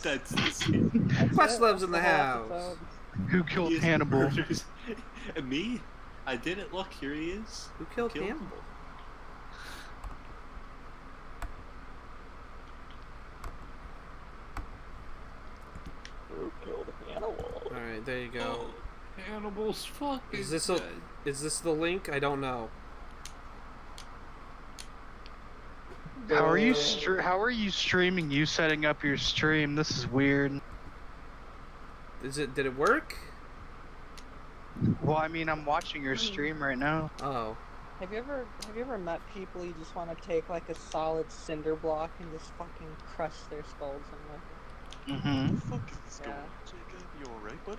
That's insane. Questlove's in the house. Who killed He is Hannibal? murders. Me? I didn't. Look, here he is. Who killed Hannibal? Who killed Hannibal? Alright, there you go. Oh, Hannibal's fucking Is this dead. is this the link? I don't know. How are you streaming? You setting up your stream? This is weird. Did it work? Well, I mean, I'm watching your stream right now. Oh. Have you ever met people you just want to take like a solid cinder block and just fucking crush their skulls in with it? Mm-hmm. What the fuck is this going on, Jacob? You alright, bud?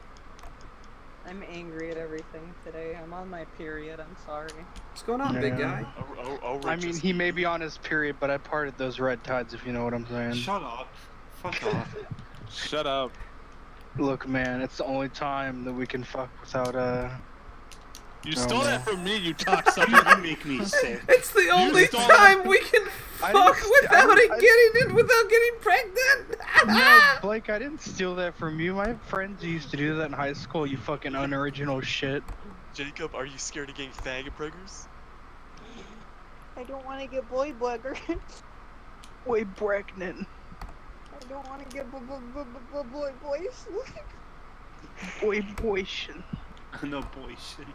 I'm angry at everything today. I'm on my period. I'm sorry. What's going on, big guy? I mean, he may be on his period, but I parted those red tides, if you know what I'm saying. Shut up. Fuck off. Shut up. Look, man, it's the only time that we can fuck without, You Oh, stole no. that from me, you cocksucker. You make me sick. It's the only stole time we can fuck without getting pregnant. No, Blake, I didn't steal that from you. My friends used to do that in high school, you fucking unoriginal shit. Jacob, are you scared of getting faggot preggers? I don't want to get boy blugger. Way pregnant. I don't want to get boy boys. Boy, boytion. No boy shit.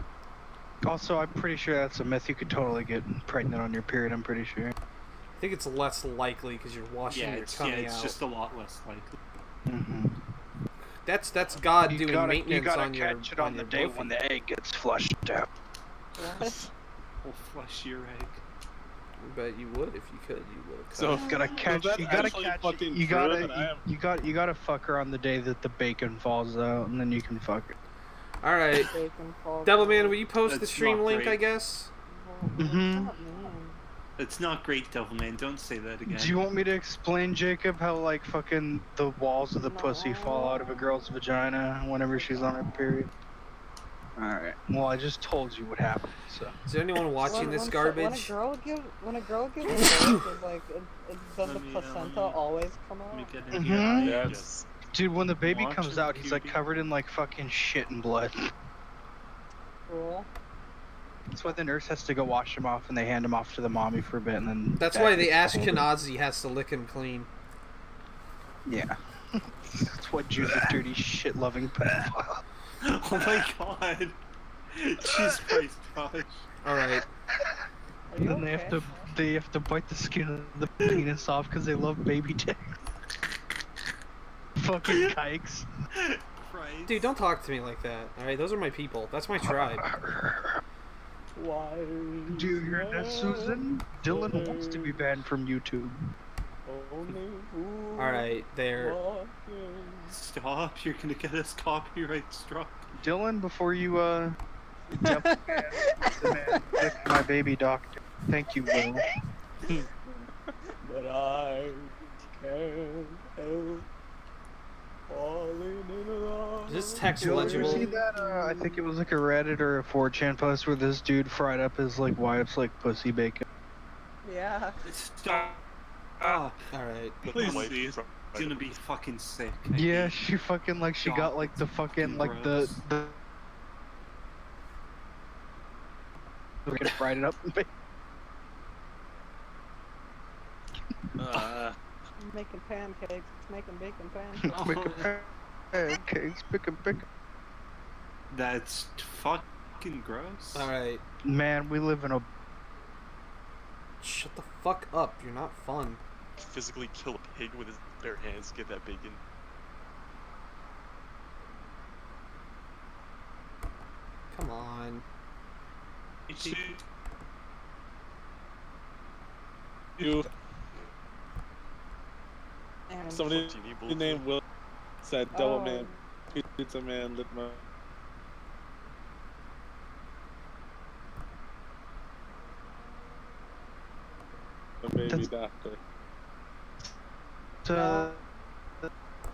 Also, I'm pretty sure that's a myth. You could totally get pregnant on your period, I'm pretty sure. I think it's less likely because you're washing Yeah, your it's tummy it's out. just a lot less likely. Mm-hmm. That's God doing you maintenance gotta on your catch it on the day when the egg gets flushed out. What? We'll flush your egg. But you would if you could. You would. So, You gotta catch. that's You gotta actually catch. fucking You true, gotta. and I am- You gotta fuck her on the day that the bacon falls out, and then you can fuck her. All right, Bacon fall Devilman, down. will you post the That's stream not link? great. I guess. What's Mhm. that mean? It's not great, Devilman. Don't say that again. Do you want me to explain, Jacob, how like fucking the walls of the pussy fall out of a girl's vagina whenever she's on her period? Alright. Well, I just told you what happened, so. Is there anyone watching this garbage? When a girl gives birth, does the Let me, placenta always come Let me out? get in Mhm. here. Yes. Dude, when the baby Watch comes your out, he's like cutie. covered in like fucking shit and blood. Cool. That's why the nurse has to go wash him off, and they hand him off to the mommy for a bit, and then. That's why the Ashkenazi has to lick him clean. Yeah. That's why Jews are dirty, shit-loving pedophile. Oh my god. Jesus Christ, Josh. All right. Are you Then they have to bite the skin of the penis off because they love baby dick. Fucking kikes. Christ. Dude, don't talk to me like that. All right, those are my people. That's my tribe. Why? Do you hear that, Susan? Dylan wants to be banned from YouTube. All right, there. Stop, you're gonna get us copyright struck. Dylan, before you devil man with my baby doctor. Thank you, Will. But I can't help falling in love. Is this text Did you ever see legible? that? I think it was like a Reddit or a 4chan post where this dude fried up his like wife's like pussy bacon. Yeah. Stop. Oh, All right. With please, the wife please. from- It's gonna be fucking sick. Yeah, she fucking like she got like the fucking like the we're gonna fried it up. Making pancakes, making bacon pancakes. Making pancakes, picking. That's fucking gross. All right. Man, we live in a. Shut the fuck up. You're not fun. Physically kill a pig with his bare hands to get that bacon. Come on. You. And Somebody Fuck, do you need the name Will said Oh. Devil Man, Pizza Man, lit my. The baby That's- doctor.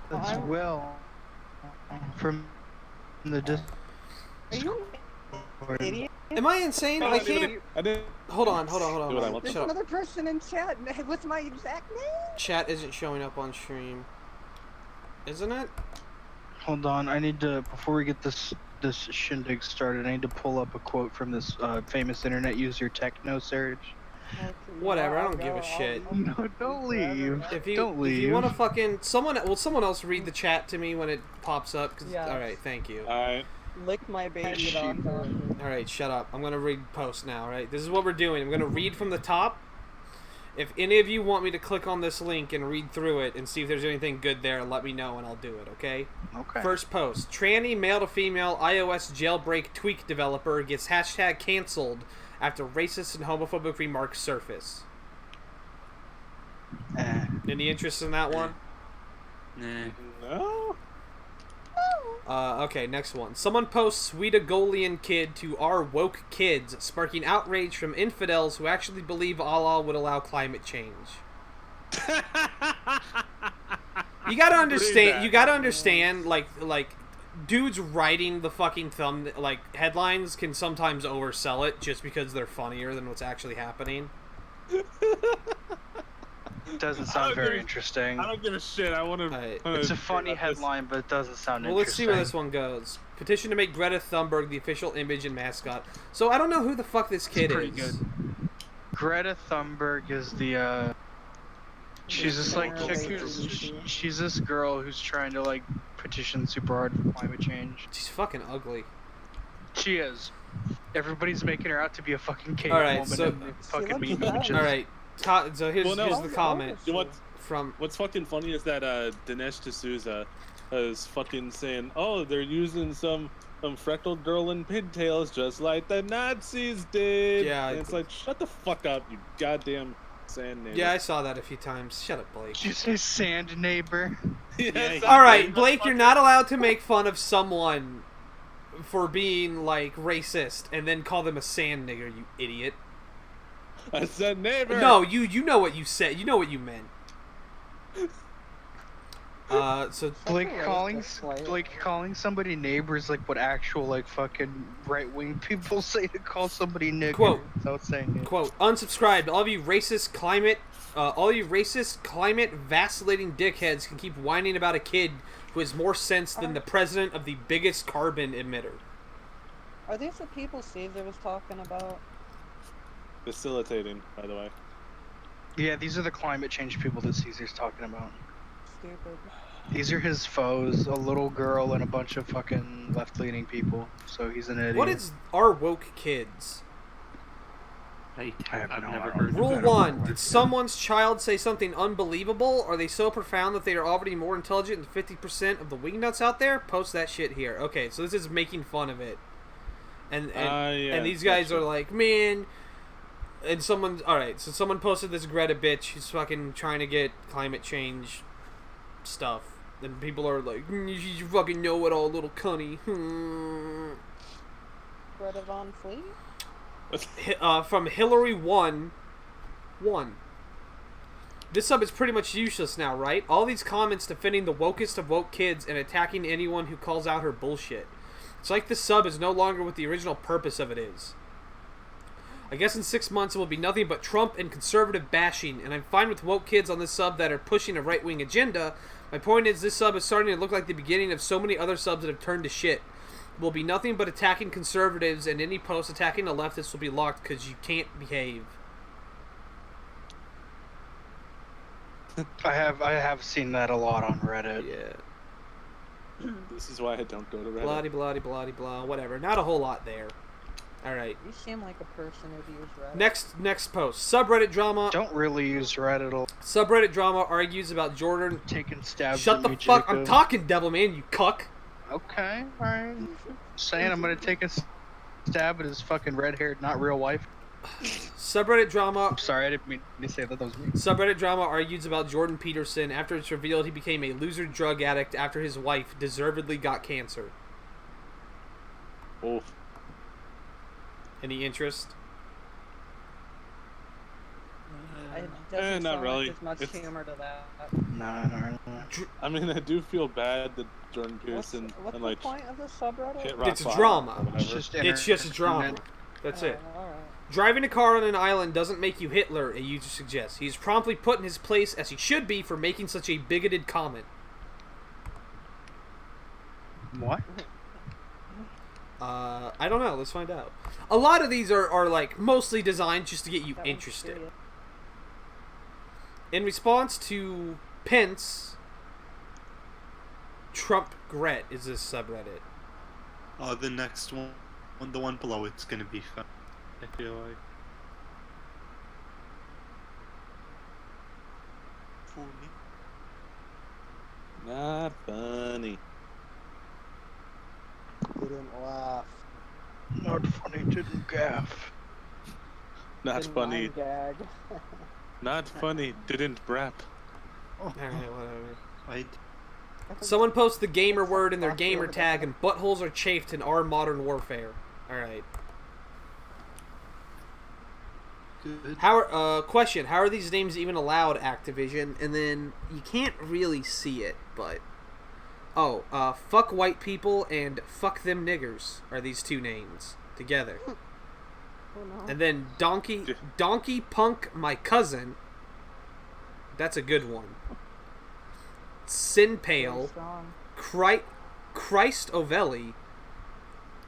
That's I'm- Will from the dis. Are you an idiot? Am I insane? I can't. I didn't. Hold on. Do what I want. There's Shut up. another person in chat with my exact name. Chat isn't showing up on stream. Isn't it? Hold on, I need to, before we get this shindig started, I need to pull up a quote from this famous internet user, Techno Surge. Okay, Whatever, I I'll don't give a go. shit. No, don't leave. If you Don't leave. want to fucking someone else read the chat to me when it pops up. Yes. All right, thank you. Alright. Lick my baby dog. All right, shut up. I'm gonna read post now. All right, this is what we're doing. I'm gonna read from the top. If any of you want me to click on this link and read through it and see if there's anything good there, let me know and I'll do it. Okay. Okay. First post: tranny male to female iOS jailbreak tweak developer gets hashtag canceled after racist and homophobic remarks surface. Any interest in that one? Nah. No. Okay, next one. Someone posts Sweetagolian kid to our woke kids, sparking outrage from infidels who actually believe Allah would allow climate change. You gotta understand. You gotta understand. Like dudes writing the fucking headlines can sometimes oversell it just because they're funnier than what's actually happening. Doesn't sound very interesting. I don't give a shit. I want to. It's a funny headline, but it doesn't sound Well, let's see interesting. where this one goes. Petition to make Greta Thunberg the official image and mascot. So I don't know who the fuck this kid pretty is. good. Greta Thunberg is the she's this like she's this girl who's trying to like petition super hard for climate change. She's fucking ugly. She is. Everybody's making her out to be a fucking cave Alright, woman so- and they fucking looks meme bad. images. All right. So here's, Well, no. here's the comment You know what? from. What's fucking funny is that Dinesh D'Souza is fucking saying, "Oh, they're using some freckled girl in pigtails just like the Nazis did." Yeah, and it's like, shut the fuck up, you goddamn sand neighbor. Yeah, I saw that a few times. Shut up, Blake. Did you say sand neighbor? Yes, All right, I- Blake, you're not allowed to make fun of someone for being like racist and then call them a sand nigger, you idiot. I said neighbor. No, you know what you said. You know what you meant. So Blake That's a calling racist, like- Blake calling somebody neighbor is like what actual like fucking right wing people say to call somebody nigger Quote. without saying it. quote, unsubscribed. All you racist climate vacillating dickheads can keep whining about a kid who has more sense than the president of the biggest carbon emitter. Are these the people Caesar was talking about? Facilitating, by the way. Yeah, these are the climate change people that Caesar's talking about. Stupid. These are his foes, a little girl and a bunch of fucking left-leaning people. So he's an idiot. What is our woke kids? Hey, I have I've no never idea. heard of Rule that. 1. Did someone's child say something unbelievable? Are they so profound that they are already more intelligent than 50% of the wingnuts out there? Post that shit here. Okay, so this is making fun of it. And yeah, these guys gotcha. are like, man... And someone... Alright, so someone posted this Greta bitch who's fucking trying to get climate change stuff. And people are like, you fucking know it all, little cunny. Greta Von Fleet? From Hillary1. This sub is pretty much useless now, right? All these comments defending the wokest of woke kids and attacking anyone who calls out her bullshit. It's like this sub is no longer what the original purpose of it is. I guess in 6 months it will be nothing but Trump and conservative bashing, and I'm fine with woke kids on this sub that are pushing a right-wing agenda. My point is, this sub is starting to look like the beginning of so many other subs that have turned to shit. It will be nothing but attacking conservatives, and any post attacking the leftists will be locked because you can't behave. I have seen that a lot on Reddit. Yeah. This is why I don't go to Reddit. Blah, blah, blah, blah, whatever. Not a whole lot there. Alright. You seem like a person who'd use Reddit. Next post. Subreddit drama. Don't really use Reddit. Subreddit drama argues about Jordan. Taking stabs. Shut at the me, fuck. Jacob. I'm talking, Devilman, you cuck. Okay, alright. Saying I'm gonna take a stab at his fucking red-haired, not real wife. Subreddit drama. I'm sorry, I didn't mean to say that. That was me. Subreddit drama argues about Jordan Peterson after it's revealed he became a loser drug addict after his wife deservedly got cancer. Oh. Any interest? It doesn't not sound really. like there's much It's- humor to that. No. I mean, I do feel bad that Jordan What's Peterson the and like point of the subreddit? hit rock It's bottom drama. or whatever. It's just drama. entertainment. That's it. Alright. Driving a car on an island doesn't make you Hitler, a user suggests. He's promptly put in his place as he should be for making such a bigoted comment. What? I don't know. Let's find out. A lot of these are like mostly designed just to get you That one's interested. serious. In response to Pence, Trump Gret is this subreddit. The next one, the one below it's gonna be fun. I feel like. Fool me. Not funny. Didn't laugh. Not funny, didn't gaff. Not Didn't funny. mind gag. Not funny. Didn't brap. Alright, whatever. I Someone posts the gamer word in their Fuck gamer you. tag, and buttholes are chafed in our modern warfare. Alright. good. Question: how are these names even allowed, Activision? And then you can't really see it, but fuck white people and fuck them niggers are these two names together. Oh no. And then donkey punk my cousin. That's a good one. Sin Very pale, strong. Christ Ovelli,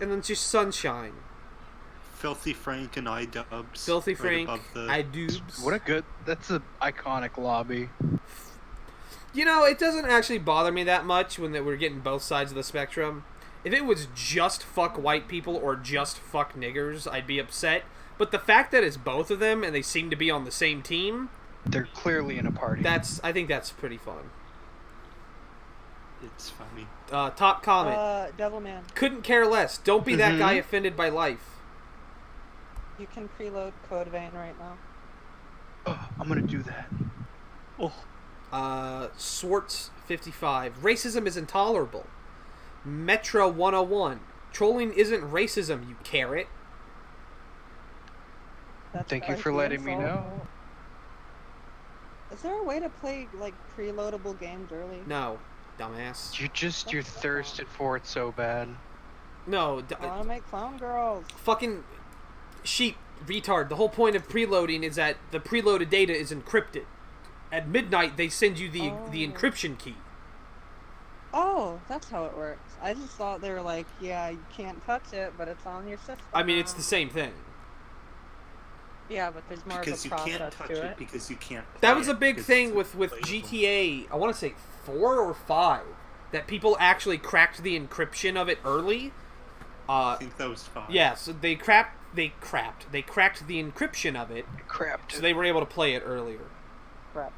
and then just sunshine. Filthy Frank and iDubbbz. Filthy right Frank, above the- iDubbbz. What a good. That's an iconic lobby. You know, it doesn't actually bother me that much when we're getting both sides of the spectrum. If it was just fuck white people or just fuck niggers, I'd be upset. But the fact that it's both of them and they seem to be on the same team, They're clearly in a party. I think that's pretty fun. It's funny. Top comment. Devilman, Couldn't care less. Don't be that Mhm. guy offended by life. you can preload Code Vein right now. Oh, I'm gonna do that. Swartz55. Racism is intolerable. Metro 101. Trolling isn't racism, you carrot. That's Thank you the for letting me insult. know. Is there a way to play like preloadable games early? No, dumbass. You're thirsted for it so bad. No, I want to make clown girls. fucking sheep, retard. The whole point of preloading is that the preloaded data is encrypted. At midnight, they send you the Oh. encryption key. Oh, that's how it works. I just thought they were like, yeah, you can't touch it, but it's on your system. I mean, it's the same thing. Yeah, but there's more Because of you a can't process touch to it it. because you can't. That play was a it big because thing it's with unplayable. GTA. I want to say 4 or 5 that people actually cracked the encryption of it early. I think that was fine. Yeah, so they cracked the encryption of it, Crap. so they were able to play it earlier. Crap.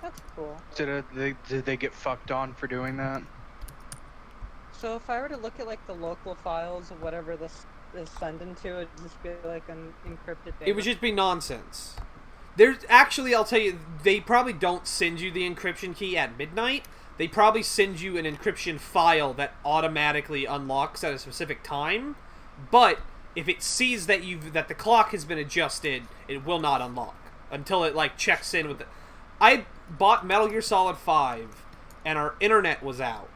That's cool. Did they get fucked on for doing that? So if I were to look at like the local files of whatever this is sending to, it'd just be like an encrypted data. It would just be nonsense. There's actually, I'll tell you, they probably don't send you the encryption key at midnight. They probably send you an encryption file that automatically unlocks at a specific time. But if it sees that the clock has been adjusted, it will not unlock until it like checks in with the. I bought Metal Gear Solid 5, and our internet was out,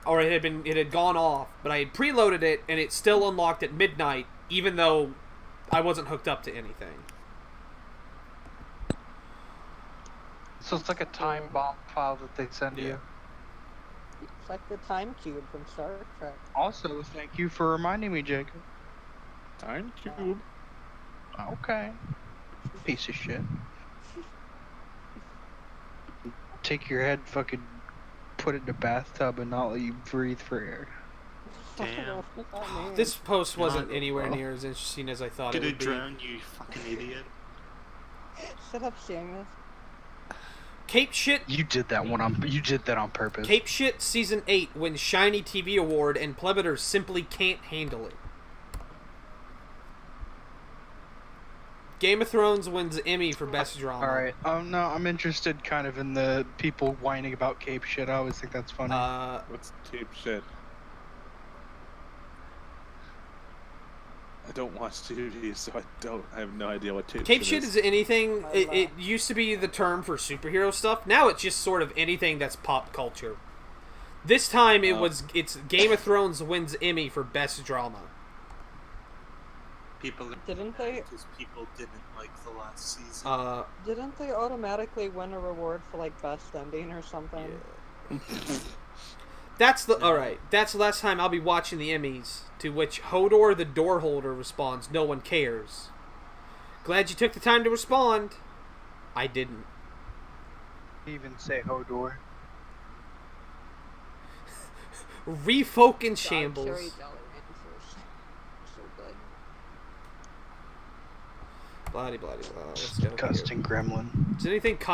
or it had gone off. But I had preloaded it, and it still unlocked at midnight, even though I wasn't hooked up to anything. So it's like a time bomb file that they send you. It's like the time cube from Star Trek. Also, thank you for reminding me, Jacob. Time cube. Okay. Piece of shit. Take your head, fucking put it in a bathtub and not let you breathe for air. Damn. What that means. This post wasn't Not- anywhere near as interesting as I thought it Gonna would be. drown, you fucking idiot. Shut up, Seamus. Cape Shit You did that on purpose. Cape Shit Season 8 wins Shiny TV Award and Plebiters simply can't handle it. Game of Thrones wins Emmy for Best Drama. Alright. No, I'm interested kind of in the people whining about Cape shit. I always think that's funny. What's tape shit? I don't watch TV, so I have no idea what tape Cape shit Shit is anything. I It love- used to be the term for superhero stuff. Now it's just sort of anything that's pop culture. This time it's Game of Thrones wins Emmy for Best Drama. People Didn't they- because people didn't like the last season. Didn't they automatically win a reward for like best ending or something? Alright, that's the last time I'll be watching the Emmys, to which Hodor the door holder responds, "No one cares." Glad you took the time to respond. I didn't. Even say Hodor. Refolk in God, shambles. Cherry Dollar answers. So good. Bloody, bloody, blah. Let's go Disgusting gremlin.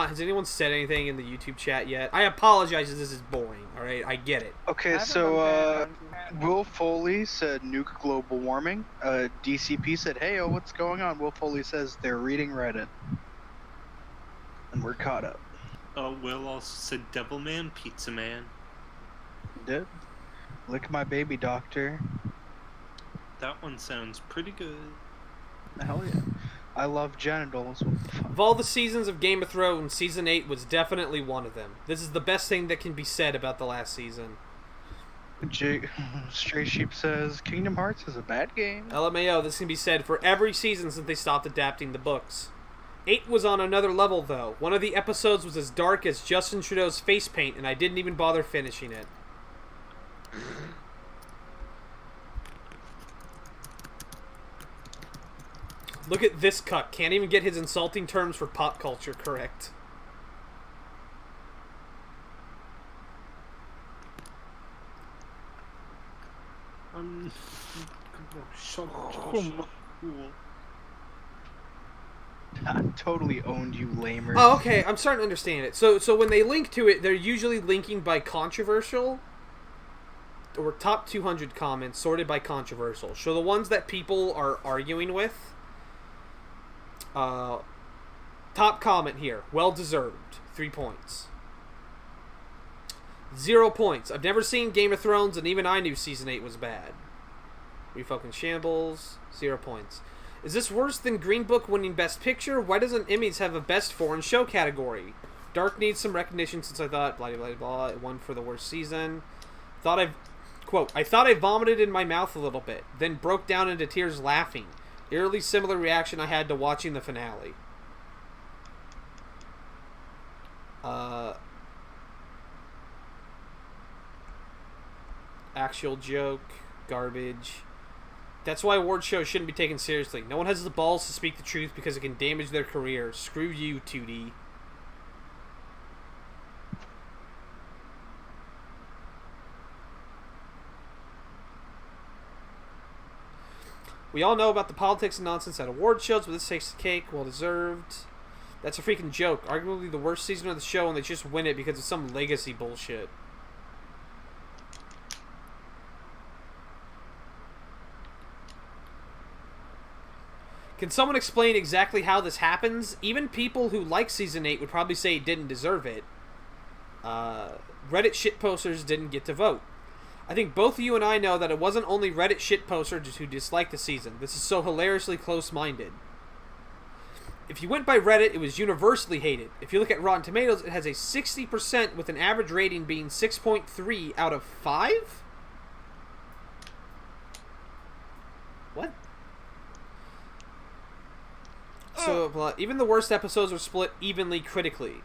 Has anyone said anything in the YouTube chat yet? I apologize if this is boring, alright? I get it. Okay, haven't so been paying attention. Will Foley said nuke global warming. DCP said, "Hey, what's going on?" Will Foley says they're reading Reddit, and we're caught up. Will also said Devil Man, Pizza Man. Did lick my baby doctor. That one sounds pretty good. Hell yeah. I love genitals. What the fuck? Of all the seasons of Game of Thrones, Season 8 was definitely one of them. This is the best thing that can be said about the last season. Stray Sheep says Kingdom Hearts is a bad game. LMAO, this can be said for every season since they stopped adapting the books. 8 was on another level, though. One of the episodes was as dark as Justin Trudeau's face paint, and I didn't even bother finishing it. Look at this cuck. Can't even get his insulting terms for pop culture correct. I totally owned you, lamer. Oh, okay. I'm starting to understand it. So when they link to it, they're usually linking by controversial or top 200 comments sorted by controversial. So the ones that people are arguing with. Top comment here. Well deserved. 3 points. 0 points. I've never seen Game of Thrones, and even I knew Season 8 was bad. Refucking shambles. 0 points. Is this worse than Green Book winning Best Picture? Why doesn't Emmys have a Best Foreign Show category? Dark needs some recognition since I thought blah blah blah it won for the worst season. Quote, I thought I vomited in my mouth a little bit, then broke down into tears laughing. Eerily similar reaction I had to watching the finale. Actual joke. Garbage. That's why award shows shouldn't be taken seriously. No one has the balls to speak the truth because it can damage their career. Screw you, 2D. We all know about the politics and nonsense at award shows, but this takes the cake. Well deserved. That's a freaking joke. Arguably the worst season of the show, and they just win it because of some legacy bullshit. Can someone explain exactly how this happens? Even people who like Season 8 would probably say it didn't deserve it. Reddit shitposters didn't get to vote. I think both you and I know that it wasn't only Reddit shitposters who disliked the season. This is so hilariously close-minded. If you went by Reddit, it was universally hated. If you look at Rotten Tomatoes, it has a 60% with an average rating being 6.3 out of 5? What? So, even the worst episodes were split evenly critically.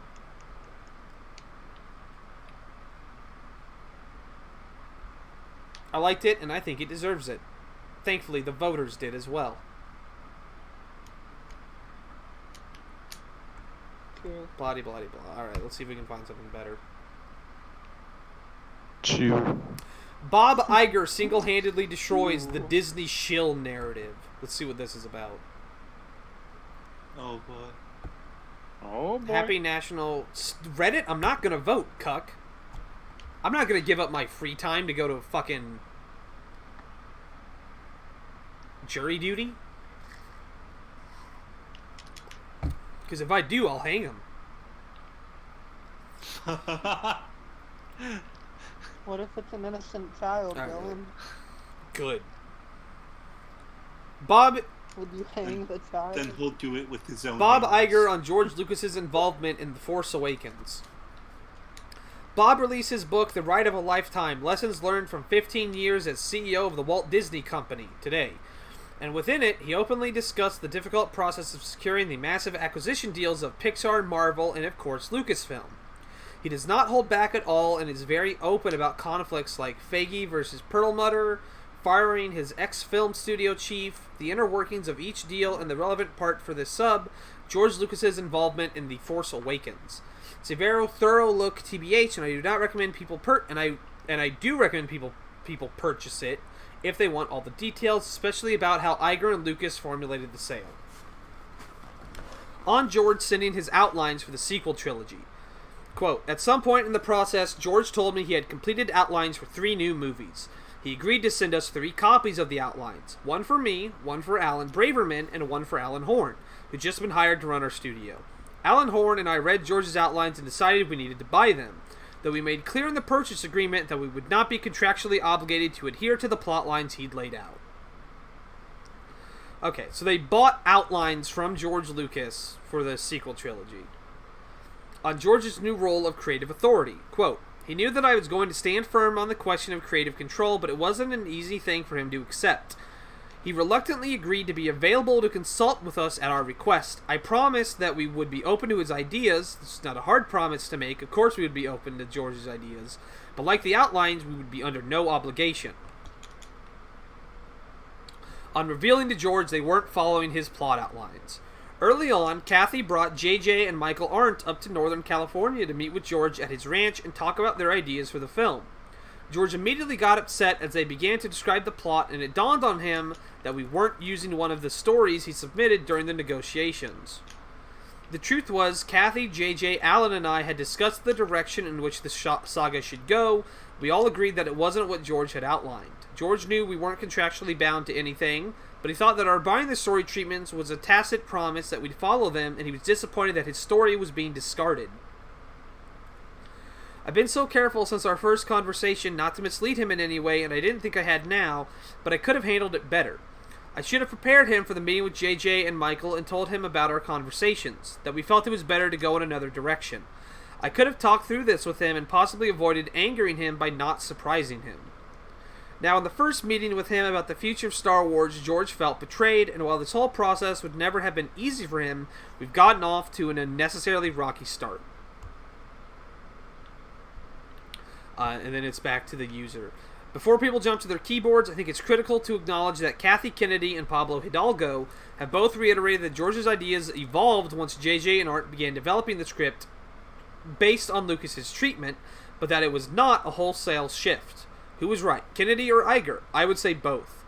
I liked it, and I think it deserves it. Thankfully, the voters did as well. Cool. Blah, blah, blah. Alright, let's see if we can find something better. Chew. Bob Iger single-handedly destroys the Disney shill narrative. Let's see what this is about. Oh boy. Oh boy. Happy National... Reddit? I'm not gonna vote, cuck. I'm not gonna give up my free time to go to fucking... jury duty? Because if I do, I'll hang him. What if it's an innocent child, Alright. Dylan? Good. Bob Would you hang the child? Then he'll do it with his own Bob hands. Iger on George Lucas's involvement in The Force Awakens. Bob released his book, The Ride of a Lifetime, Lessons Learned from 15 Years as CEO of the Walt Disney Company, today. And within it, he openly discussed the difficult process of securing the massive acquisition deals of Pixar, Marvel, and of course Lucasfilm. He does not hold back at all and is very open about conflicts like Feige versus Perlmutter, firing his ex-film studio chief, the inner workings of each deal, and the relevant part for this sub, George Lucas's involvement in The Force Awakens. It's a very thorough look, TBH, and I do not recommend people I do recommend people purchase it if they want all the details, especially about how Iger and Lucas formulated the sale. On George sending his outlines for the sequel trilogy. Quote, at some point in the process, George told me he had completed outlines for 3 new movies. He agreed to send us 3 copies of the outlines. One for me, one for Alan Braverman, and one for Alan Horn, who'd just been hired to run our studio. Alan Horn and I read George's outlines and decided we needed to buy them, though we made clear in the purchase agreement that we would not be contractually obligated to adhere to the plot lines he'd laid out. Okay, so they bought outlines from George Lucas for the sequel trilogy. On George's new role of creative authority, quote, he knew that I was going to stand firm on the question of creative control, but it wasn't an easy thing for him to accept. He reluctantly agreed to be available to consult with us at our request. I promised that we would be open to his ideas. This is not a hard promise to make. Of course we would be open to George's ideas. But like the outlines, we would be under no obligation. On revealing to George they weren't following his plot outlines. Early on, Kathy brought JJ and Michael Arndt up to Northern California to meet with George at his ranch and talk about their ideas for the film. George immediately got upset as they began to describe the plot, and it dawned on him that we weren't using one of the stories he submitted during the negotiations. The truth was, Kathy, JJ, Alan, and I had discussed the direction in which the saga should go. We all agreed that it wasn't what George had outlined. George knew we weren't contractually bound to anything, but he thought that our buying the story treatments was a tacit promise that we'd follow them, and he was disappointed that his story was being discarded. I've been so careful since our first conversation not to mislead him in any way, and I didn't think I had now, but I could have handled it better. I should have prepared him for the meeting with JJ and Michael and told him about our conversations, that we felt it was better to go in another direction. I could have talked through this with him and possibly avoided angering him by not surprising him. Now, in the first meeting with him about the future of Star Wars, George felt betrayed, and while this whole process would never have been easy for him, we've gotten off to an unnecessarily rocky start. And then it's back to the user. Before people jump to their keyboards, I think it's critical to acknowledge that Kathy Kennedy and Pablo Hidalgo have both reiterated that George's ideas evolved once JJ and Art began developing the script based on Lucas's treatment, but that it was not a wholesale shift. Who was right, Kennedy or Iger? I would say both.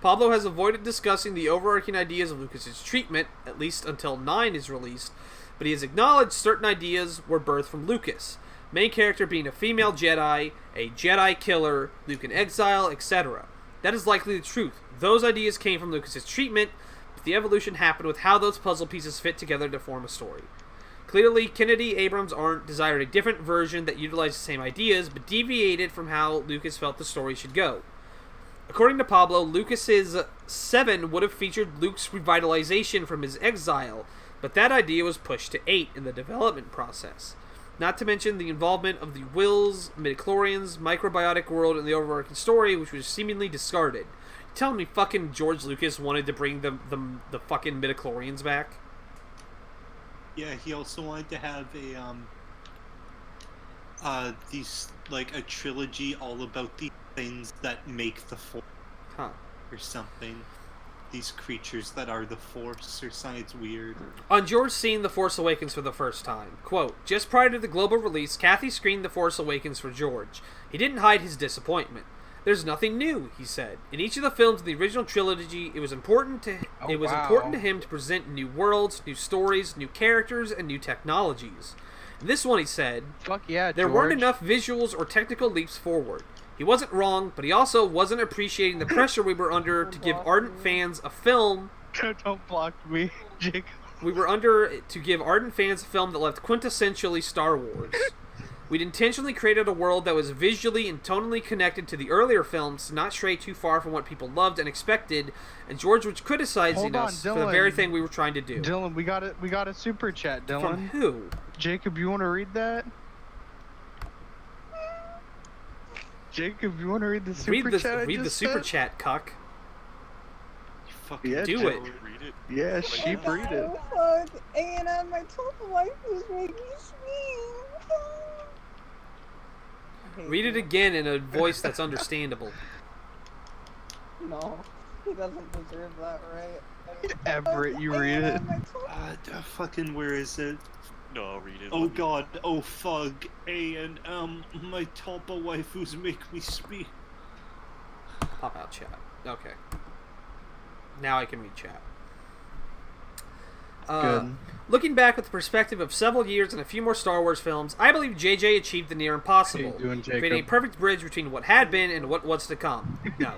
Pablo has avoided discussing the overarching ideas of Lucas's treatment, at least until 9 is released, but he has acknowledged certain ideas were birthed from Lucas. Main character being a female Jedi, a Jedi killer, Luke in exile, etc. That is likely the truth. Those ideas came from Lucas's treatment, but the evolution happened with how those puzzle pieces fit together to form a story. Clearly, Kennedy, Abrams, Arndt desired a different version that utilized the same ideas, but deviated from how Lucas felt the story should go. According to Pablo, Lucas's 7 would have featured Luke's revitalization from his exile, but that idea was pushed to 8 in the development process. Not to mention the involvement of the Wills, midichlorians, microbiotic world, and the overarching story, which was seemingly discarded. You're telling me fucking George Lucas wanted to bring the fucking midichlorians back? Yeah, he also wanted to have a a trilogy all about the things that make the Force, or something. These creatures that are the Force, or something. It's weird. On George seeing The Force Awakens for the first time, quote, just prior to the global release, Kathy screened The Force Awakens for George. He didn't hide his disappointment. There's nothing new, he said. In each of the films in the original trilogy, it was important to him to present new worlds, new stories, new characters, and new technologies. In this one, he said, fuck yeah, there George. weren't enough visuals or technical leaps forward. He wasn't wrong, but he also wasn't appreciating the pressure we were under to give ardent fans a film. Don't block me, Jacob. We were under to give ardent fans a film that left quintessentially Star Wars. We'd intentionally created a world that was visually and tonally connected to the earlier films, to not stray too far from what people loved and expected, and George was criticizing us for the very thing we were trying to do. Dylan, we got a super chat, Dylan. From who? Jacob, you want to read that? Jacob, you want to read the super chat? Read the super chat, cuck. You fucking do it. Read it. Yeah, she read it. Fuck, A&M, my total life was making me scream. hate Read it you. again in a voice that's understandable. No, he doesn't deserve that, right? Everett, you read it. Fucking where is it? No, I'll read it. Oh Let me- god, oh fug, my top of waifus make me speak. Pop out chat. Okay. Now I can read chat. Good. Looking back with the perspective of several years and a few more Star Wars films, I believe JJ achieved the near impossible, How you doing, Jacob? creating a perfect bridge between what had been and what was to come. No.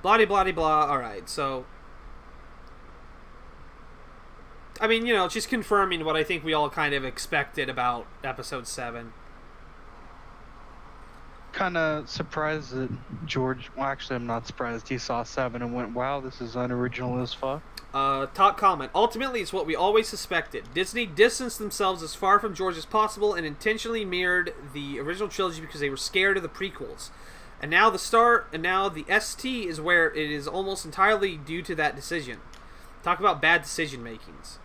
Blah blah blah. All right, so I mean, just confirming what I think we all kind of expected about Episode 7. Kind of surprised that George. Well, actually, I'm not surprised. He saw 7 and went, "Wow, this is unoriginal as fuck." Top comment. Ultimately, it's what we always suspected. Disney distanced themselves as far from George as possible and intentionally mirrored the original trilogy because they were scared of the prequels. And now the ST is where it is almost entirely due to that decision. Talk about bad decision makings.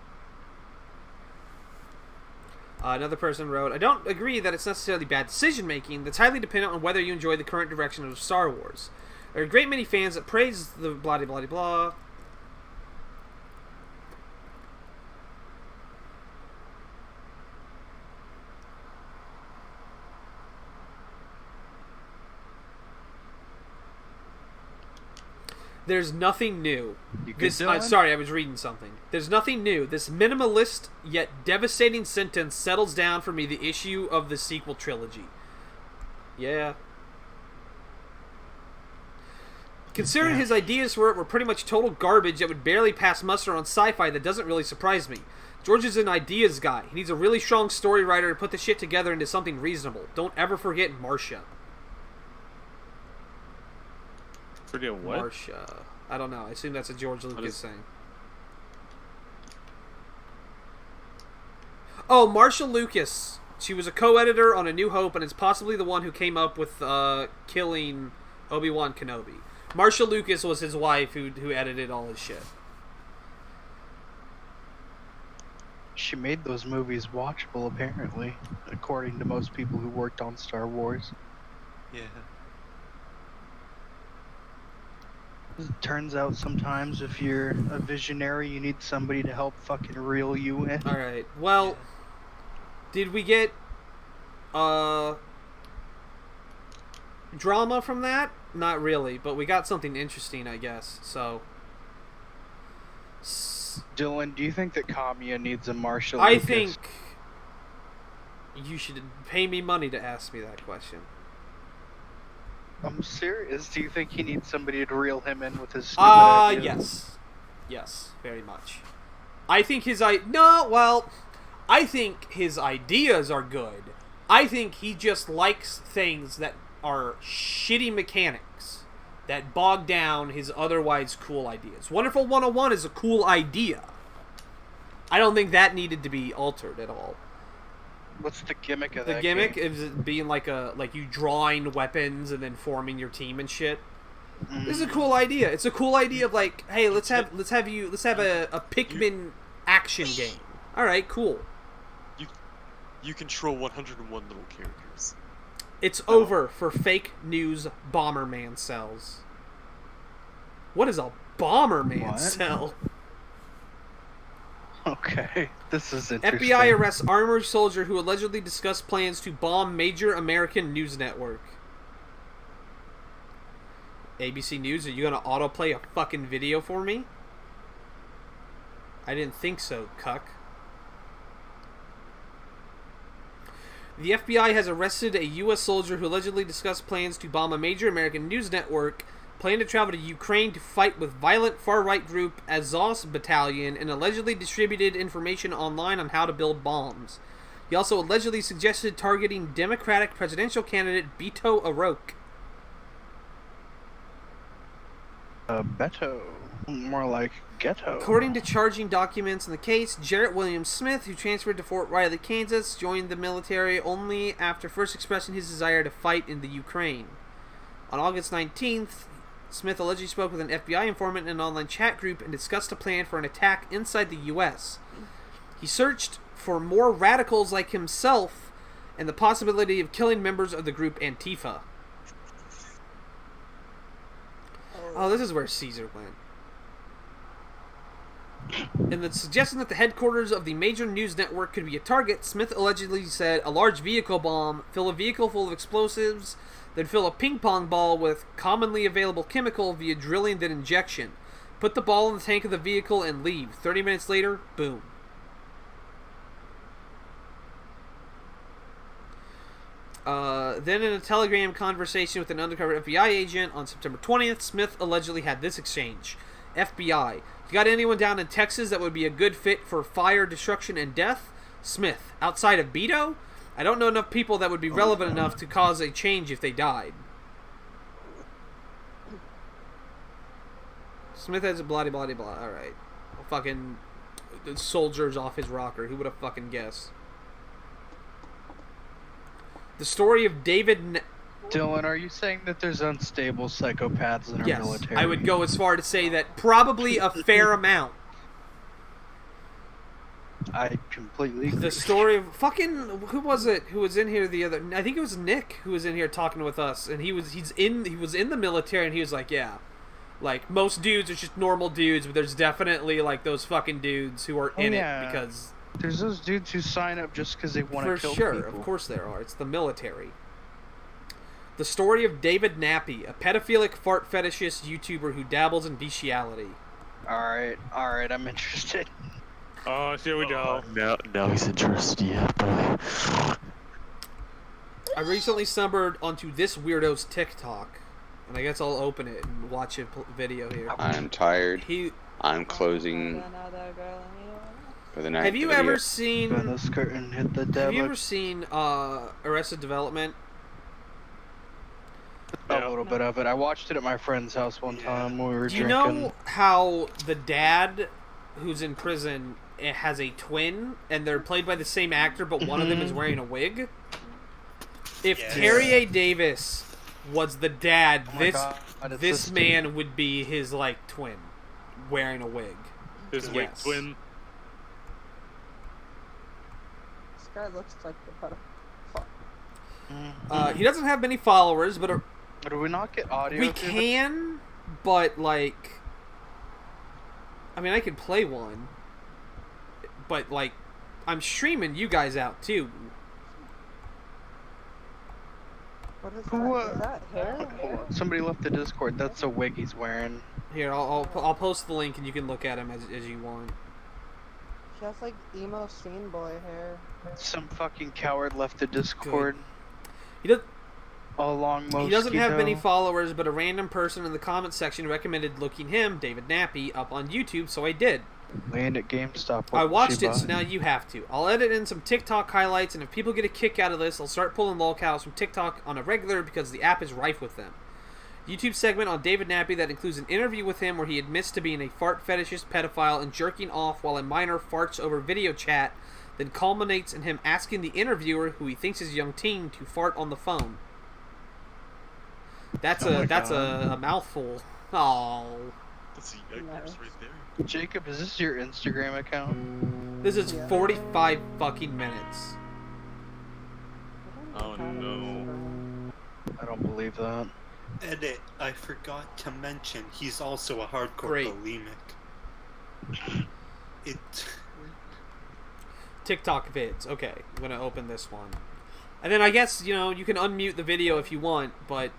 Another person wrote, I don't agree that it's necessarily bad decision making. That's highly dependent on whether you enjoy the current direction of Star Wars. There are a great many fans that praise the blah blah blah blah. There's nothing new. You good, Dylan? Sorry, I was reading something. There's nothing new. This minimalist yet devastating sentence settles down for me the issue of the sequel trilogy. Yeah. Considering his ideas for it were pretty much total garbage that would barely pass muster on sci-fi, that doesn't really surprise me. George is an ideas guy. He needs a really strong story writer to put the shit together into something reasonable. Don't ever forget Marcia. Forget what? Marcia. I don't know. I assume that's a George Lucas thing. Oh, Marcia Lucas. She was a co-editor on A New Hope and is possibly the one who came up with killing Obi-Wan Kenobi. Marcia Lucas was his wife who edited all his shit. She made those movies watchable, apparently, according to most people who worked on Star Wars. Yeah. It turns out sometimes if you're a visionary, you need somebody to help fucking reel you in. Alright, well, did we get drama from that? Not really, but we got something interesting, I guess, so... Dylan, do you think that Kamiya needs a Marshall I Lucas? think you should pay me money to ask me that question. I'm serious. Do you think he needs somebody to reel him in with his stupid ideas? Yes. Yes, very much. I think I think his ideas are good. I think he just likes things that are shitty mechanics that bog down his otherwise cool ideas. Wonderful 101 is a cool idea. I don't think that needed to be altered at all. What's the gimmick of The that gimmick game? is it being like you drawing weapons and then forming your team and shit. This is a cool idea. It's a cool idea of like, hey, let's have a Pikmin action game. All right, cool. You control 101 little characters. It's over for fake news Bomberman cells. What is a Bomberman What? cell? Okay, this is interesting. FBI arrests armored soldier who allegedly discussed plans to bomb major American news network. ABC News, are you gonna autoplay a fucking video for me? I didn't think so, cuck. The FBI has arrested a U.S. soldier who allegedly discussed plans to bomb a major American news network, planned to travel to Ukraine to fight with violent far-right group Azov Battalion, and allegedly distributed information online on how to build bombs. He also allegedly suggested targeting Democratic presidential candidate Beto O'Rourke. Beto. More like ghetto. According to charging documents in the case, Jarrett William Smith, who transferred to Fort Riley, Kansas, joined the military only after first expressing his desire to fight in the Ukraine. On August 19th, Smith allegedly spoke with an FBI informant in an online chat group and discussed a plan for an attack inside the U.S. He searched for more radicals like himself and the possibility of killing members of the group Antifa. Oh, this is where Caesar went. In the suggestion that the headquarters of the major news network could be a target, Smith allegedly said a large vehicle bomb, fill a vehicle full of explosives, then fill a ping pong ball with commonly available chemical via drilling then injection. Put the ball in the tank of the vehicle and leave. 30 minutes later, boom. Then in a Telegram conversation with an undercover FBI agent on September 20th, Smith allegedly had this exchange. FBI, you got anyone down in Texas that would be a good fit for fire, destruction, and death? Smith, outside of Beto? I don't know enough people that would be relevant enough to cause a change if they died. Smith has a blah blah blah blah. Alright. Fucking soldiers off his rocker. Who would have fucking guessed? The story of David... Dylan, are you saying that there's unstable psychopaths in our military? I would go as far to say that probably a fair amount. I completely agree. The story of fucking... Who was it who was in here the other... I think it was Nick who was in here talking with us, and he was in the military, and he was like, yeah, like, most dudes are just normal dudes, but there's definitely, like, those fucking dudes who are in it because... There's those dudes who sign up just because they want to kill people. For sure, people. Of course there are. It's the military. The story of David Nappy, a pedophilic fart fetishist YouTuber who dabbles in bestiality. Alright, I'm interested. Oh, here we go. Now he's interested, yeah, boy. I recently stumbled onto this weirdo's TikTok, and I guess I'll open it and watch a video here. I'm tired. I'm closing for the night. Have you ever seen... Have you ever seen Arrested Development? A little bit of it. I watched it at my friend's house one time when we were drinking. Do you know how the dad who's in prison has a twin, and they're played by the same actor, but one of them is wearing a wig? If Terry A. Davis was the dad, this man would be his, like, twin, wearing a wig. His wig twin? This guy looks like the pedophile. He doesn't have many followers, but... Do we not get audio? We can, but, like... I mean, I could play one. But, like, I'm streaming you guys out, too. What is that? Is that hair? Hold on. Somebody left the Discord. That's a wig he's wearing. Here, I'll post the link and you can look at him as you want. She has, like, emo scene boy hair. Some fucking coward left the Discord. Good. He doesn't have many followers, but a random person in the comment section recommended looking him, David Nappy, up on YouTube, so I did. Land at GameStop. I watched it, so now you have to. I'll edit in some TikTok highlights, and if people get a kick out of this, I'll start pulling lolcows from TikTok on a regular because the app is rife with them. YouTube segment on David Nappy that includes an interview with him where he admits to being a fart fetishist pedophile and jerking off while a minor farts over video chat, then culminates in him asking the interviewer, who he thinks is a young teen, to fart on the phone. That's a mouthful. Oh. That's a yikers right there. Jacob, is this your Instagram account? This is 45 fucking minutes. Oh no. I don't believe that. Edit, I forgot to mention, he's also a hardcore bulimic. TikTok vids. Okay, I'm gonna open this one. And then I guess, you know, you can unmute the video if you want, but...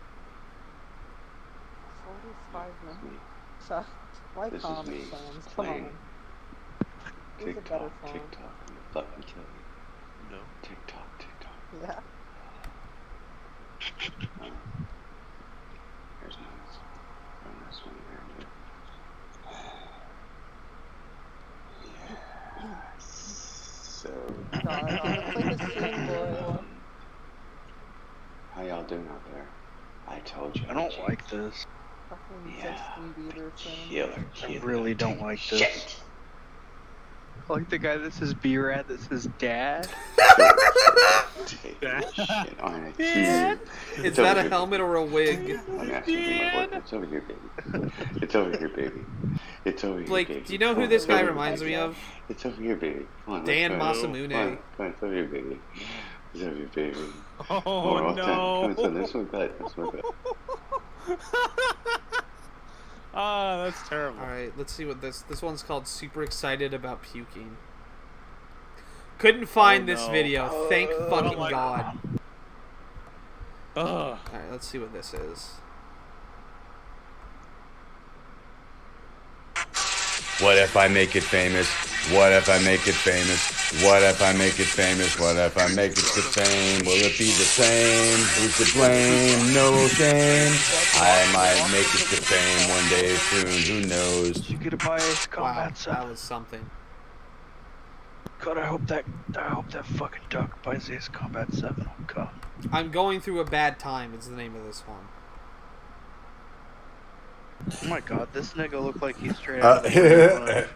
45 minutes. So, why Common Sense? Come on. Use a better phone. Let me tell you. No. TikTok. Yeah. Here's nice. Run this one here. Yes. So. It's like a scene boy. How y'all doing out there? I told you. I don't like this. Justin Bieber thing. Killer. I really don't like this. Shit. I like the guy that says B-Rad that says dad. Take that shit on a cube. Is that a helmet or a wig? I'm asking you my boy. It's over here, baby. It's over here, baby. It's over here, Blake, baby. do you know who this guy reminds me of? It's over here, baby. Come on, Dan let's go. Masamune. Come on, it's over here, baby. Is that your baby? Oh More often. no! Come on, that's my bed. That's my bed. Ah, that's terrible. Alright, let's see what this one's called. Super excited about puking. Couldn't find this no. video. Thank fucking my God. Ugh. Alright, let's see what this is. What if I make it famous? What if I make it famous? What if I make it famous? What if I make it to fame? Will it be the same? Who's to blame? No shame. I might make it to fame one day soon. Who knows? You get a bias Wow, combat set. that was something. God, I hope that fucking duck buys Ace Combat 7 will come. I'm going through a bad time is the name of this one. Oh my God, this nigga looked like he's straight out of the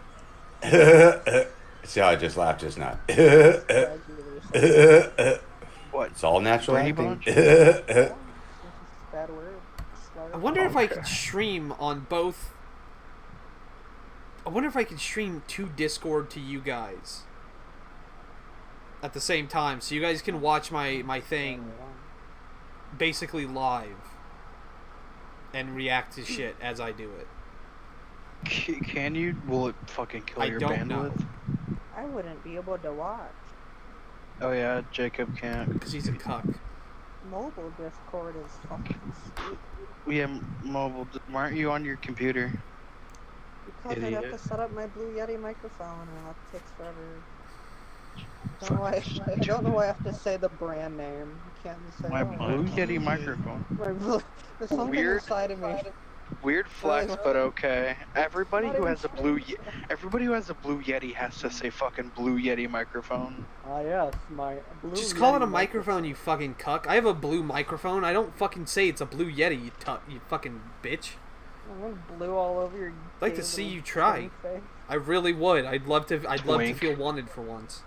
See how I just laughed just now? What? It's all natural Brady acting. Bunch? Bad word. Slur. I wonder if I could stream on both. I wonder if I could stream to Discord to you guys at the same time, so you guys can watch my thing basically live and react to shit as I do it. Can you? Will it fucking kill I your don't bandwidth? know. I wouldn't be able to watch. Oh yeah, Jacob can't. Because he's a cuck. Mobile Discord is fucking stupid. Yeah, mobile. Why aren't you on your computer? Because I'd have Idiot. to set up my Blue Yeti microphone and that takes forever. I don't know why I have to say the brand name. You can't just say My Blue Yeti microphone. There's something Weird. inside of me. Weird flex, Really? but okay. Everybody Not who even has a Blue Yeti has to say fucking Blue Yeti microphone. Ah yes, my Blue Just call it Yeti a microphone, you fucking cuck. I have a blue microphone. I don't fucking say it's a Blue Yeti, you fucking bitch. I went blue all over your. I'd like to gay see little you try. funny face. I really would. I'd love to Wink. feel wanted for once.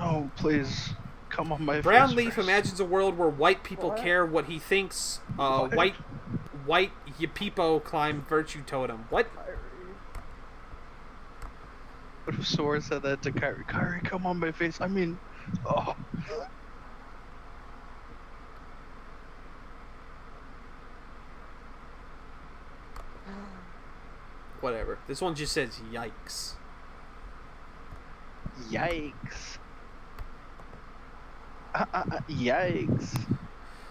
No, please. Come on my Brown face Leaf first. imagines a world where white people What? care what he thinks. White Yapipo climb virtue totem. What? What if Sora said that to Kyrie? Kyrie, come on my face. I mean, oh. Whatever. This one just says yikes. Yikes. Yikes.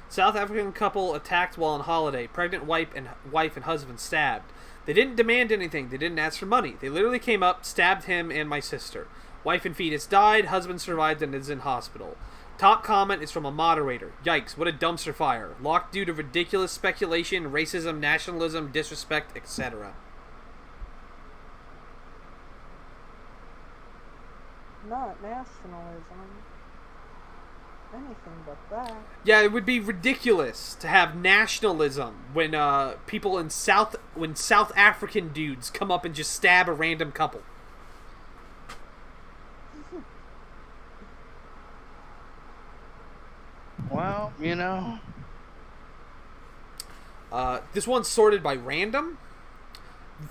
South African couple attacked while on holiday. Pregnant wife and husband stabbed. They didn't demand anything. They didn't ask for money. They literally came up, stabbed him and my sister. Wife and fetus died. Husband survived and is in hospital. Top comment is from a moderator. Yikes, what a dumpster fire. Locked due to ridiculous speculation, racism, nationalism, disrespect, etc. Not nationalism. Anything but that. Yeah, it would be ridiculous to have nationalism when people in South African dudes come up and just stab a random couple. Well, you know. This one's sorted by random.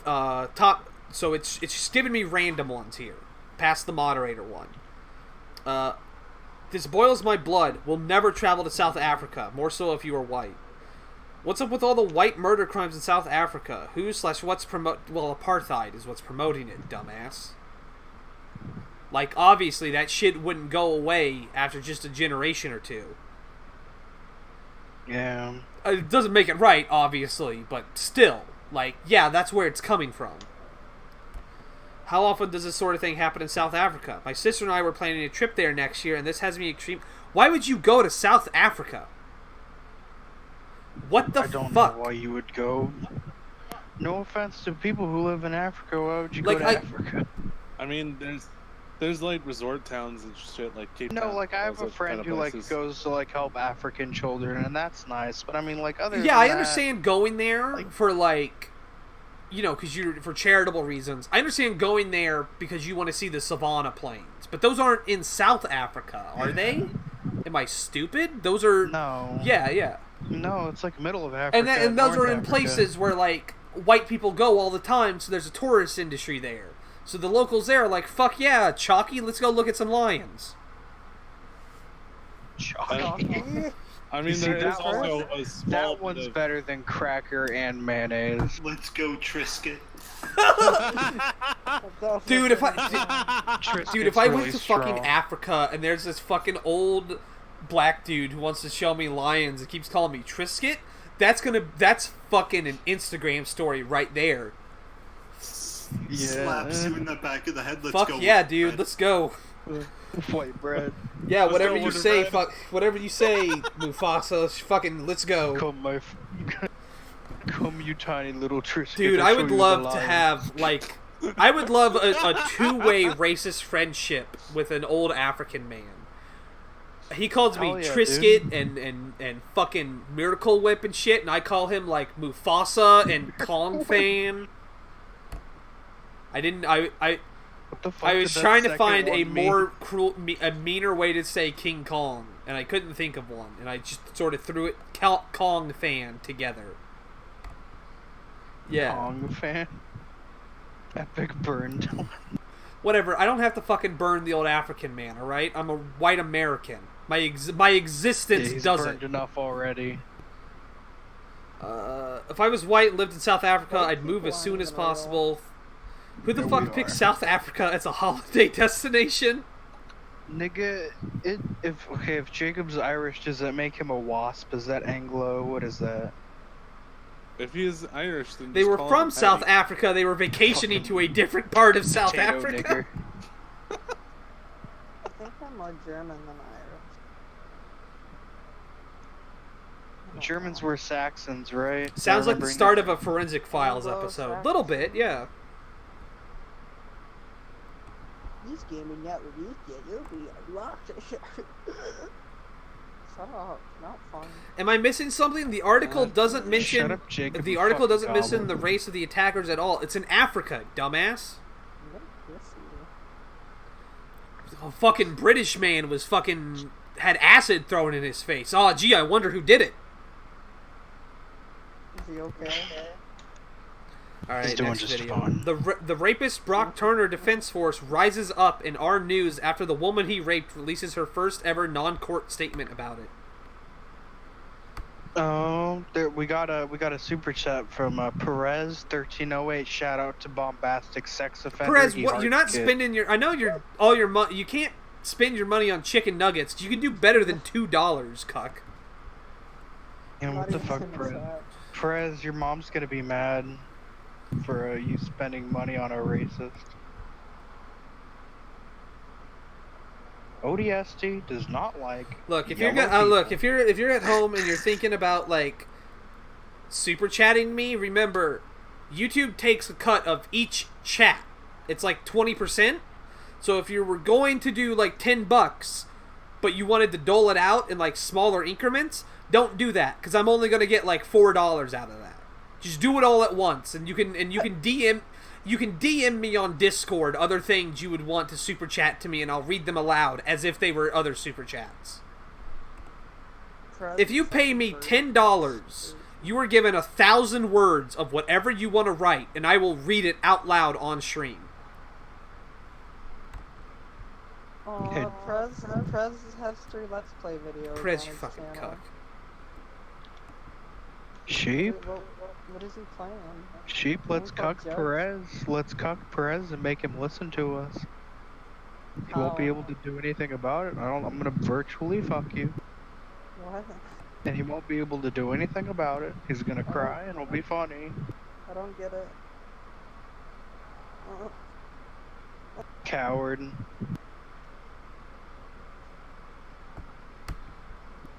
So it's just giving me random ones here, past the moderator one. This boils my blood. Will never travel to South Africa. More so if you are white. What's up with all the white murder crimes in South Africa? What's apartheid is what's promoting it, dumbass. Like, obviously, that shit wouldn't go away after just a generation or two. Yeah. It doesn't make it right, obviously, but still. Like, yeah, that's where it's coming from. How often does this sort of thing happen in South Africa? My sister and I were planning a trip there next year, and this has me extreme. Why would you go to South Africa? What the fuck? I don't know why you would go. No offense to people who live in Africa. Why would you go to Africa? I mean, there's like resort towns and shit like Cape No, Town. like I have those a friend kind of who like places. goes to like help African children, and that's nice. But I mean, like other. Yeah, than I that, understand going there for like, you know, because you're for charitable reasons. I understand going there because you want to see the Savannah Plains, but those aren't in South Africa, are they? Am I stupid? Those are. No. Yeah. No, it's like middle of Africa. And those North are in Africa. places where like white people go all the time, so there's a tourist industry there. So the locals there are like, fuck yeah, Chalky, let's go look at some lions. Chalky. I mean, See, there is that also a small That bit one's of... better than cracker and mayonnaise. Let's go, Trisket. Dude, if I Triscuit's went really to fucking strong. Africa and there's this fucking old black dude who wants to show me lions and keeps calling me Trisket, that's fucking an Instagram story right there. Slaps you in the back of the head. Let's Fuck go. yeah, dude, let's go. White bread. Yeah, Let's whatever go, you Wonder say, Bread. whatever you say, Mufasa, fucking let's go. Come, you tiny little Trisket. Dude, I'll I show would you the love to lion. have, like, I would love a two-way racist friendship with an old African man. He calls me Hell yeah, Trisket and fucking Miracle Whip and shit, and I call him, like, Mufasa and Kong Fan. What the fuck I was did that trying to second find a one mean? more cruel, a meaner way to say King Kong, and I couldn't think of one, and I just sort of threw it Kong Fan together. Yeah. Kong fan. Epic burn. Whatever, I don't have to fucking burn the old African man, alright? I'm a white American. My existence He's doesn't. burned enough already. If I was white and lived in South Africa, I'd move as soon as possible. Who the There fuck we picks are. South Africa as a holiday destination? Nigga, if Jacob's Irish, does that make him a wasp? Is that Anglo? What is that? If he is Irish, then They just were call from him South Eddie. Africa. They were vacationing to a different part of South Potato Africa. nigger. I think I'm more German than Irish. Germans were Saxons, right? Sounds like the Remembering start that- of a Forensic Files Anglo episode. Little bit, yeah. This game in that release, you'll be a lot. Shut up, not fun. Am I missing something? The article doesn't Shut mention. up, Jacob, The you article fucking doesn't mention goblin. the race of the attackers at all. It's in Africa, dumbass. What a pussy. A fucking British man was fucking had acid thrown in his face. Oh, gee, I wonder who did it. Is he okay? All right, He's doing next just video. fine. The rapist Brock Turner Defense Force rises up in our news after the woman he raped releases her first ever non-court statement about it. Oh, we got a super chat from Perez 1308. Shout out to bombastic sex offender. Perez, He what, hard you're not kid. spending your. I know you're all your money. You can't spend your money on chicken nuggets. You can do better than $2, cuck. And what Not the even fuck, in the Perez? chat. Perez, your mom's gonna be mad for you spending money on a racist. Odie Esty does not like. Look, if yellow you're people. look, if you're at home and you're thinking about like super chatting me, remember YouTube takes a cut of each chat. It's like 20%. So if you were going to do like $10, but you wanted to dole it out in like smaller increments, don't do that because I'm only gonna get like $4 out of that. Just do it all at once, and you can DM me on Discord other things you would want to super chat to me, and I'll read them aloud as if they were other super chats. If you pay me $10, you are given 1,000 words of whatever you want to write, and I will read it out loud on stream. Hey. Prez has 3 Let's Play videos. Prez, on you his fucking channel. cuck. Sheep? What is he playing? Sheep, let's Don't fuck cuck jokes. Perez. Let's cuck Perez and make him listen to us. He won't be Oh. able to do anything about it. I'm gonna virtually fuck you. What? And he won't be able to do anything about it. He's gonna cry and it'll be funny. I don't get it. Coward.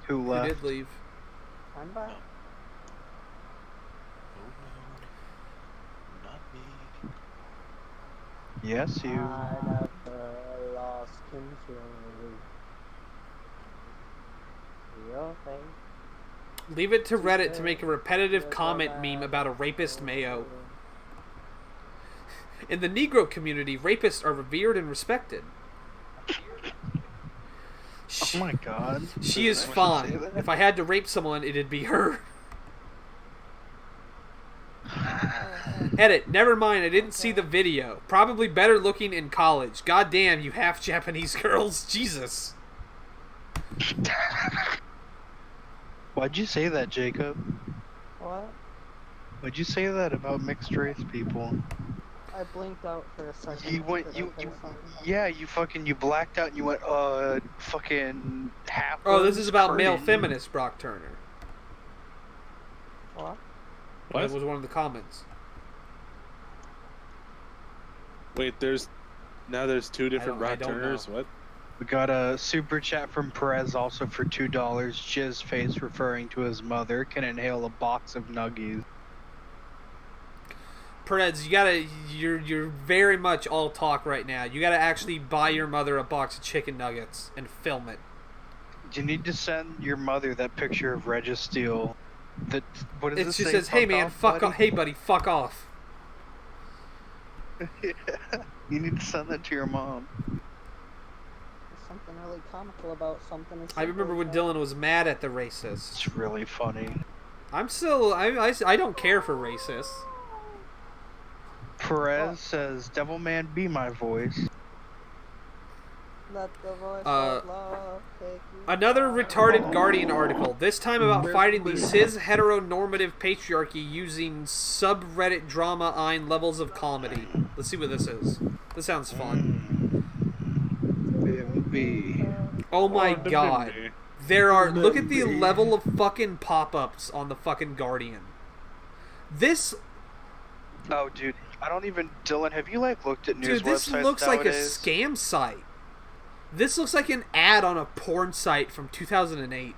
Who Who left? did leave? I'm back. Not me. Yes, you. I never lost control. Real thing. Leave it to Reddit to make a repetitive comment meme about a rapist mayo. In the Negro community, rapists are revered and respected. Oh my god. She is fine. If I had to rape someone, it'd be her. Edit. Never mind, I didn't see the video. Probably better looking in college. God damn, you half Japanese girls. Jesus. Why'd you say that, Jacob? What? Why'd you say that about mixed race people? I blinked out for a second. You went, Did I say something? yeah, you blacked out and you went, fucking half. Oh, this is about male feminist Brock Turner. What? What? That was one of the comments. Wait, there's two different I Brock don't Turners. know. What? We got a super chat from Perez also for $2. Jizz face referring to his mother can inhale a box of nuggies. Perez, you're very much all talk right now. You gotta actually buy your mother a box of chicken nuggets and film it. You need to send your mother that picture of Regis Steele. That what is It this just thing? says, "Hey man, fuck off. Hey buddy, fuck off." Yeah. You need to send that to your mom. There's something really comical about something. As I remember simple when as Dylan was mad at the racists. It's really funny. I'm still, I don't care for racists. Perez says, "Devilman, be my voice." Let the voice Uh, of love take you Another far. retarded Guardian article, this time about fighting the cis heteronormative patriarchy using subreddit drama-ine levels of comedy. Let's see what this is. This sounds fun. Oh my god. Look at the level of fucking pop-ups on the fucking Guardian. This... Oh, dude, I don't even... Dylan, have you, looked at news Dude, this websites looks like a nowadays? scam site. This looks like an ad on a porn site from 2008.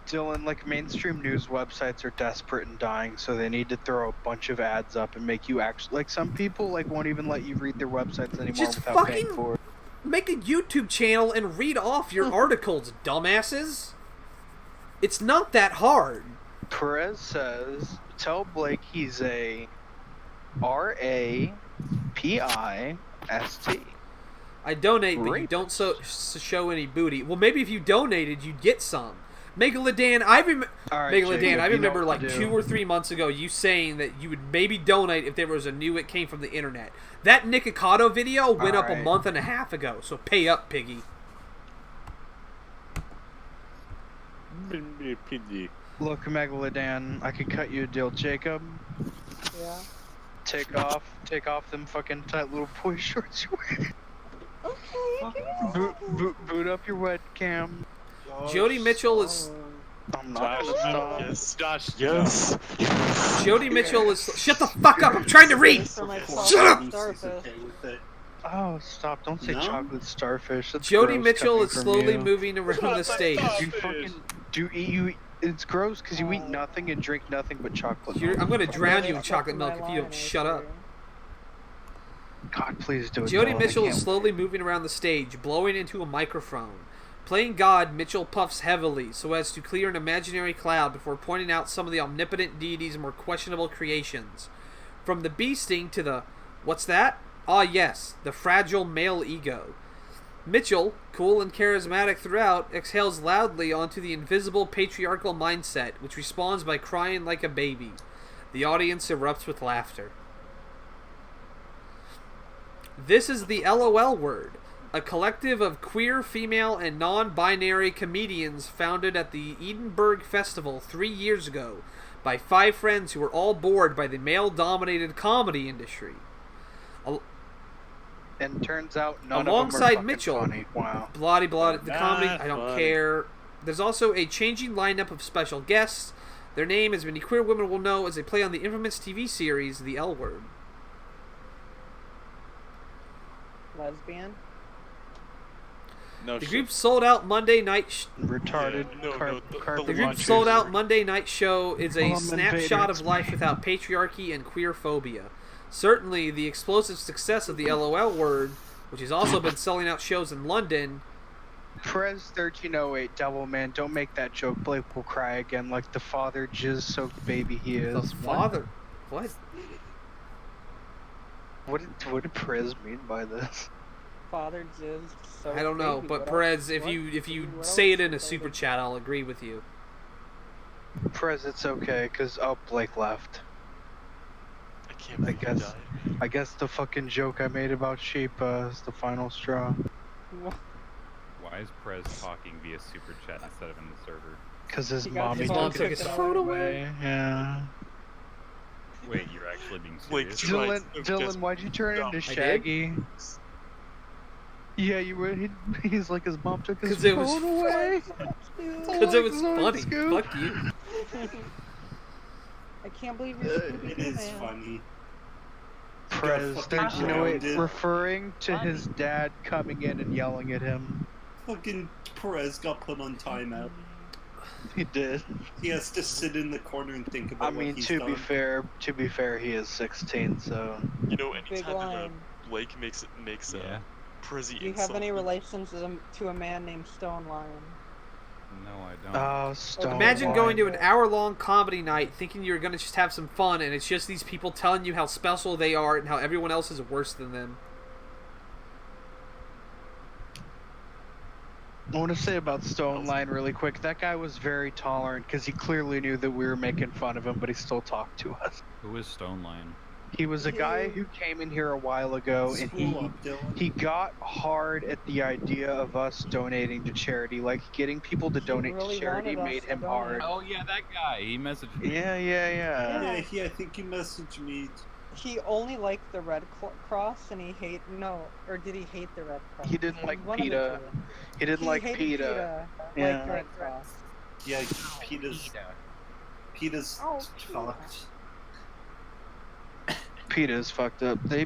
Dylan, mainstream news websites are desperate and dying, so they need to throw a bunch of ads up and make you actually... some people, won't even let you read their websites anymore Just without paying fucking for it. make a YouTube channel and read off your articles, dumbasses. It's not that hard. Perez says, tell Blake he's a RAPIST. I donate, but you don't show any booty. Well, maybe if you donated, you'd get some. Megaladan, I remember like 2 or 3 months ago you saying that you would maybe donate if there was a new it came from the internet. That Nikocado video went up a month and a half ago, so pay up, piggy. Piggy. Look, Megaladan, I could cut you a deal, Jacob. Yeah. Take off them fucking tight little boy shorts you wear. Okay. Boot up your webcam. Jody Mitchell is... I'm not gonna stop. Yes, Josh, yes. Jody Mitchell is... Shut the fuck up! I'm trying to read! For my Shut up! starfish. Oh, stop. Don't say chocolate starfish. That's Jody gross Mitchell coming is from slowly you. moving around the stage. It's gross because you eat nothing and drink nothing but chocolate. I'm gonna drown you in chocolate milk if you don't shut up. God, please do it. Jody Dylan, Mitchell I is can't slowly moving around the stage, blowing into a microphone. Playing God, Mitchell puffs heavily so as to clear an imaginary cloud before pointing out some of the omnipotent deity's more questionable creations. From the bee sting to the... What's that? Ah yes, the fragile male ego. Mitchell, cool and charismatic throughout, exhales loudly onto the invisible patriarchal mindset, which responds by crying like a baby. The audience erupts with laughter. This is the LOL Word, a collective of queer, female, and non-binary comedians founded at the Edinburgh Festival 3 years ago by 5 friends who were all bored by the male-dominated comedy industry. And turns out none Alongside of them are fucking Mitchell, funny. Wow. Bloody the comedy, I don't funny. care. There's also a changing lineup of special guests. Their name, as many queer women will know, as they play on the infamous TV series The L Word. Lesbian? No The shit. group sold out Monday night. Retarded. The group sold out Monday night show is a snapshot of life without patriarchy and queer phobia. Certainly, the explosive success of the LOL Word, which has also been selling out shows in London. Perez 1308, Devilman, don't make that joke. Blake will cry again like the father jizz-soaked baby he is. The father. What? What did Perez mean by this? Father jizz. So I don't know, baby. but What Perez, else? if What? you What say it else? in a super chat, I'll agree with you. Perez, it's okay, cause Blake left. I can't believe he died. I guess the fucking joke I made about sheep is the final straw. Why is Perez talking via super chat instead of in the server? Because his He got mommy his mom took took his his phone phone away. Yeah. Wait, you're actually being Like, serious? Dylan, why'd you turn into I did? Shaggy? Yeah, you were. He's like, his mom took his 'Cause it was phone away. Because it was funny. Fuck you. I can't believe you're Scooby-Doo, It is man. funny. Prez, fucking there's no way grounded. referring to his dad coming in and yelling at him. Fucking Perez got put on timeout. He did. He has to sit in the corner and think about I mean, what he's to done. be fair, he is 16, so. You know, Big anytime line. Blake makes Yeah. Prezi Do you have any relations to a man named Stone Lion? No, I don't. Oh, Stone Imagine Lion. going to an hour-long comedy night thinking you're going to just have some fun, and it's just these people telling you how special they are and how everyone else is worse than them. I want to say about Stone Lion really quick. That guy was very tolerant because he clearly knew that we were making fun of him, but he still talked to us. Who is Stone Lion? He was a guy who came in here a while ago, and School up, Dylan. he got hard at the idea of us donating to charity. Like, getting people to donate really to charity wanted us made to him donate. hard. Oh yeah, that guy. He messaged me. Yeah. Yeah, I think you messaged me. He only liked the Red Cross, and he or did he hate the Red Cross? He didn't It like was one of the PETA. two. He didn't like hated PETA. Like Yeah. the Red Cross. Yeah, PETA's fucked. PETA's fucked up. They're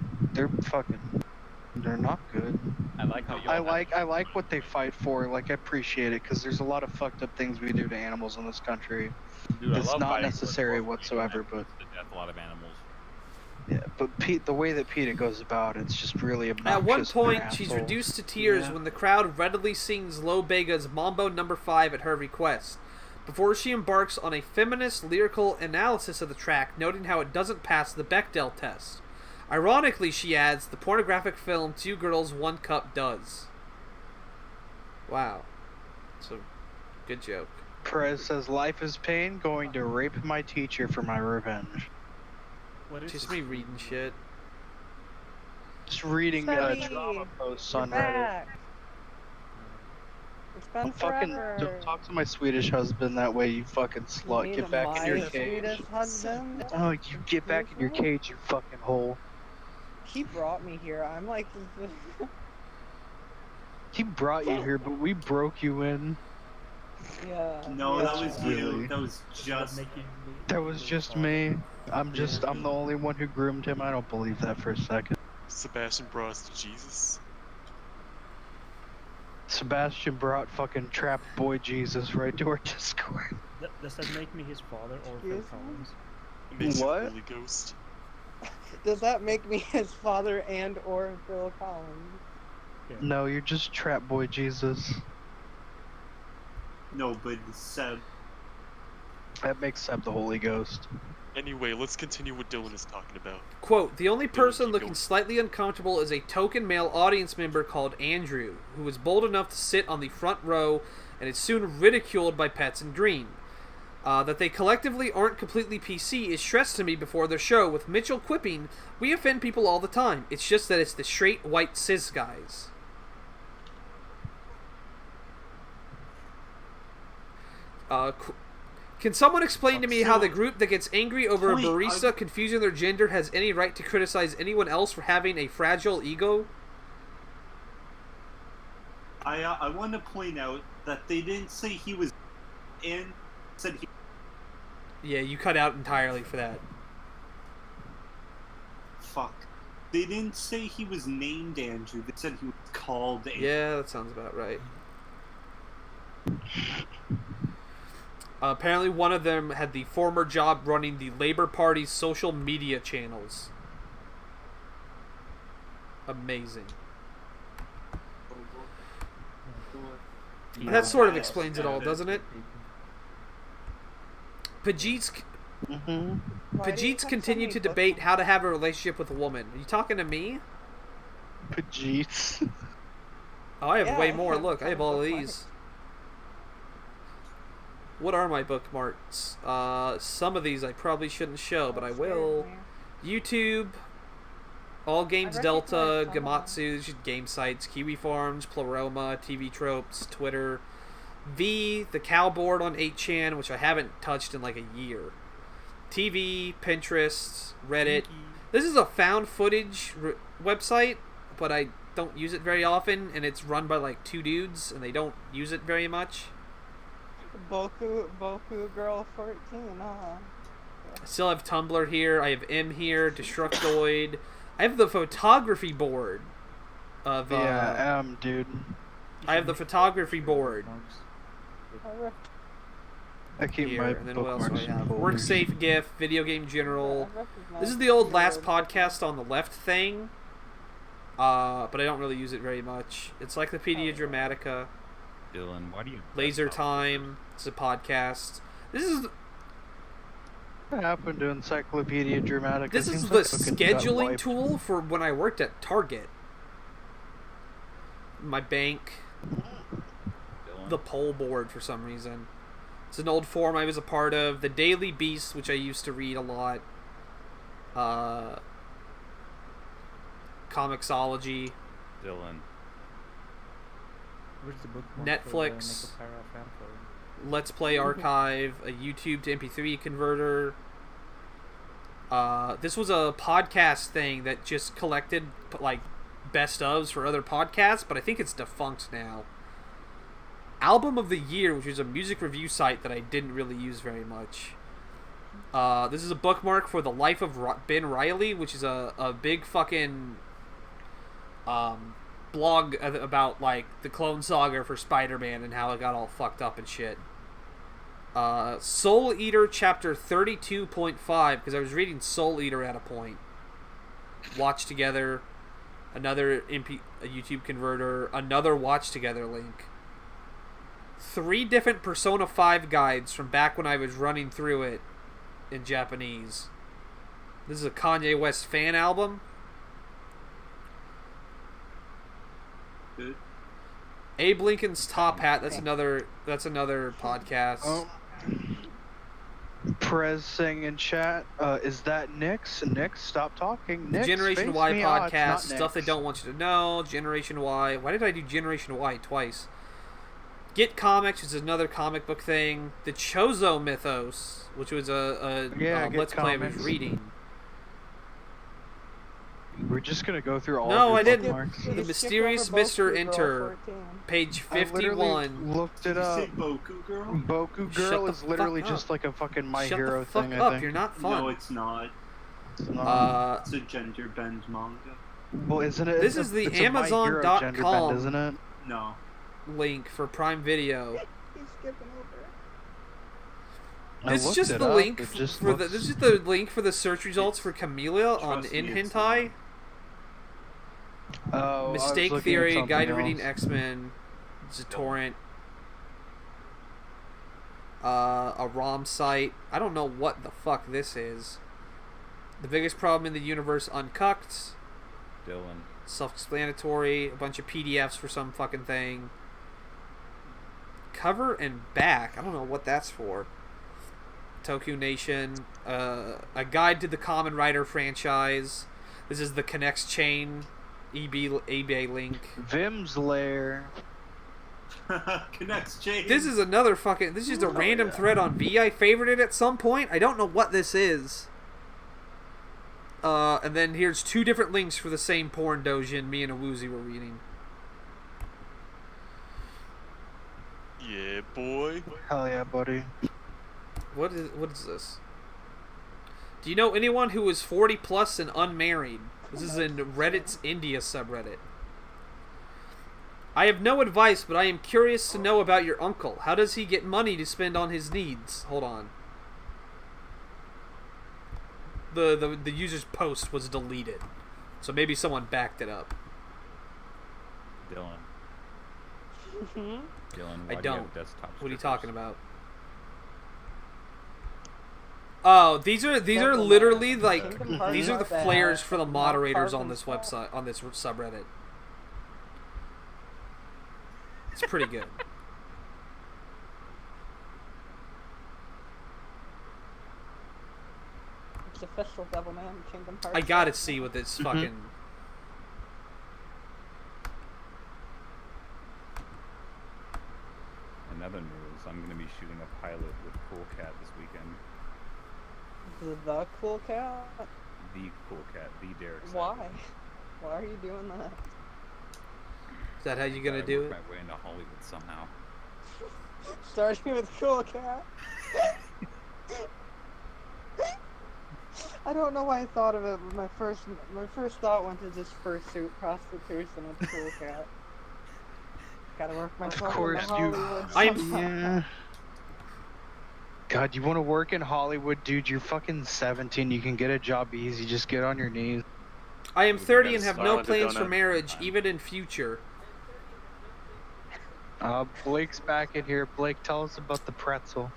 not good. I like how you. I like what they fight for. Like, I appreciate it because there's a lot of fucked up things we do to animals in this country. Dude, I It's love not fighting necessary for whatsoever, people but that death a lot of animals. yeah, but the way that PETA goes about it's just really obnoxious. At one and point, they're she's assholes. reduced to tears when the crowd readily sings Lo Bega's Mambo No. 5 at her request, before she embarks on a feminist lyrical analysis of the track, noting how it doesn't pass the Bechdel test. Ironically, she adds, the pornographic film Two Girls, One Cup does. Wow. It's a good joke. Perez says, "Life is pain. Going to rape my teacher for my revenge." What is Just this? me reading shit. Just reading Stubby, drama posts you're on Reddit. back. It's been forever. Don't talk to my Swedish husband that way, you fucking You slut. mean Get back in your my cage. Swedish husband? Oh, you get back in your cage, you fucking hole. He brought me here. I'm like, He brought you here, but we broke you in. yeah. No, yeah. that was Really? you. That was just. That was just me. I'm the only one who groomed him. I don't believe that for a second. Sebastian brought us to Jesus. Sebastian brought fucking trap boy Jesus right to our Discord. Does that make me his father or Phil Excuse me? Collins? It makes you What? Holy Ghost. Does that make me his father and or Phil Collins? Yeah. No, you're just trap boy Jesus. No, but Seb. That makes Seb the Holy Ghost. Anyway, let's continue what Dylan is talking about. Quote, the only person keep looking going. slightly uncomfortable is a token male audience member called Andrew, who was bold enough to sit on the front row and is soon ridiculed by Pets and Green. That they collectively aren't completely PC is stressed to me before their show, with Mitchell quipping, "We offend people all the time. It's just that it's the straight white cis guys." Can someone explain to me how the group that gets angry over a barista confusing their gender has any right to criticize anyone else for having a fragile ego? I want to point out that they didn't say he was in. Said he. Yeah, you cut out entirely for that. Fuck. They didn't say he was named Andrew. They said he was called Andrew. Yeah, that sounds about right. Apparently one of them had the former job running the Labour Party's social media channels. Amazing. That sort of explains it all, doesn't it? Pajit's continue to debate how to have a relationship with a woman. Are you talking to me? Pajits. Oh, I have Yeah, way I more. have Look, I have all of bookmarks. these. What are my bookmarks? Some of these I probably shouldn't show, but I will. YouTube. All Games I Delta, recognize some of Gamatsu, game sites, Kiwi Farms, Pleroma, TV Tropes, Twitter. V, the Cowboard on 8chan, which I haven't touched in like a year. TV, Pinterest, Reddit. This is a found footage website, but I don't use it very often, and it's run by like 2 dudes, and they don't use it very much. Boku Girl 14, huh? I still have Tumblr here. I have M here, Destructoid. I have the photography board of dude. I have the photography board I keep here, my and then what else do I bookmarks in have? folders. WorkSafe GIF, Video Game General. I recognize This is the old your last word. podcast on the left thing, but I don't really use it very much. Encyclopedia Dramatica, Dylan, why do you? Laser Time. It's a podcast. This is What happened to Encyclopedia Dramatica? this Seems is like the fucking got scheduling wiped. tool for when I worked at Target. My bank. Dylan? The poll board for some reason. It's an old forum I was a part of. The Daily Beast, which I used to read a lot. Comixology. Dylan. Where's the bookmark Netflix. for the Necropara fan forum? Let's Play Archive. A YouTube to MP3 converter. This was a podcast thing that just collected like best ofs for other podcasts, but I think it's defunct now. Album of the Year, which was a music review site that I didn't really use very much. This is a bookmark for The Life of Ben Reilly, which is a big fucking blog about like the Clone Saga for Spider-Man and how it got all fucked up and shit. Soul Eater chapter 32.5, because I was reading Soul Eater at a point. Watch Together, another a YouTube converter, another Watch Together link. 3 different Persona 5 guides from back when I was running through it in Japanese. This is a Kanye West fan album. Good. Abe Lincoln's Top Hat. That's another podcast. Oh. Prez saying in chat, is that Nix? Nix, stop talking. The Nix, Generation face Y me. podcast, It's not stuff they Nix. don't want you to know. Generation Y. Why did I do Generation Y twice? Get Comics, which is another comic book thing. The Chozo Mythos, which was a Yeah, Get Let's Play I was Comics. reading. We're just gonna go through all No, of I your didn't. bookmarks. The You skipped Mysterious over Boku Mr. Girl Enter, 14. page I literally 51. looked it Did you up. say Boku Girl? Boku Shut Girl the is literally fuck just up. like a fucking My Shut Hero the fuck thing, up, I think. you're not fun. No, it's not. It's not. It's a gender bend manga. Well, isn't it? This it's is a- the it's a My Hero Amazon.com. gender bend, isn't it? No. Link for Prime Video. He's skipping over. I This is looked just it the up, link it just for the. looks- This is the link for the search results for Camellia on Trust me, In it's Hentai. Oh, I was Mistake looking at Theory, something Guide to Reading else. X-Men, it's a torrent, a ROM site. I don't know what the fuck this is. The Biggest Problem in the Universe Uncucked, Dylan. self-explanatory, a bunch of PDFs for some fucking thing. Cover and back, I don't know what that's for. Toku Nation, a guide to the Kamen Rider franchise. This is the Connects Chain eBay link. Vim's Lair. Connects James. This is another fucking. This is just a random thread on V. I favorited at some point. I don't know what this is. And then here's 2 different links for the same porn dojin me and Awuzi were reading. Yeah, boy. Hell yeah, buddy. What is this? Do you know anyone who is 40 plus and unmarried? This is in Reddit's India subreddit. I have no advice, but I am curious to know about your uncle. How does he get money to spend on his needs? Hold on. The user's post was deleted, so maybe someone backed it up. Dylan. Mhm. Dylan, I why do you don't. have desktop What are you stickers? talking about? Oh, these are literally like Kingdom Hearts these are the that flares have for the not moderators carved on this and website, on this subreddit. It's pretty good. It's official, Devil Man. Kingdom Hearts. I gotta see what this fucking. In other news, I'm gonna be shooting a pilot with Cool Cat this weekend. The Cool Cat? The Cool Cat, the Derek. Why? Why are you doing that? Is that how you're gonna do it? My way into Hollywood somehow. Starting with Cool Cat. I don't know why I thought of it, but my first thought went to just fursuit prostitution with Cool Cat. Gotta work myself Of course into Hollywood. Yeah. God, you want to work in Hollywood, dude? You're fucking 17. You can get a job easy. Just get on your knees. I am 30 and have no Silent plans for donut. marriage, even in future. Blake's back in here. Blake, tell us about the pretzel.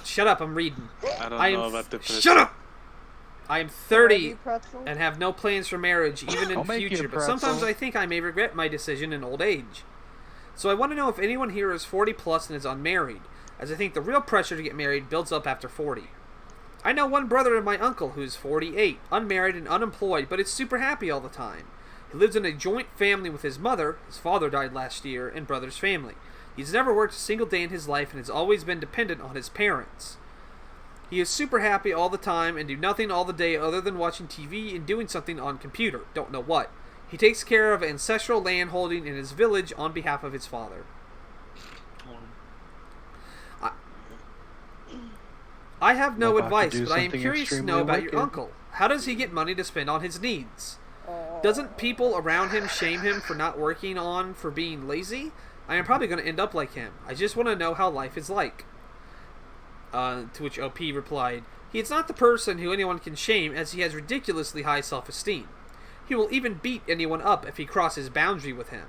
Shut up, I'm reading. I don't I am know about the. Shut up! I am 30 Veggie pretzel? and have no plans for marriage, even in I'll make you a future, but pretzel. sometimes I think I may regret my decision in old age. So I want to know if anyone here is 40 plus and is unmarried, as I think the real pressure to get married builds up after 40. I know one brother of my uncle who's 48, unmarried and unemployed, but is super happy all the time. He lives in a joint family with his mother, his father died last year, and brother's family. He's never worked a single day in his life and has always been dependent on his parents. He is super happy all the time and do nothing all the day other than watching TV and doing something on computer, don't know what. He takes care of ancestral land holding in his village on behalf of his father. I have no advice, but I am curious to know about your uncle. How does he get money to spend on his needs? Doesn't people around him shame him for not working on for being lazy? I am probably going to end up like him. I just want to know how life is like. To which OP replied, he is not the person who anyone can shame, as he has ridiculously high self-esteem. He will even beat anyone up if he crosses boundary with him.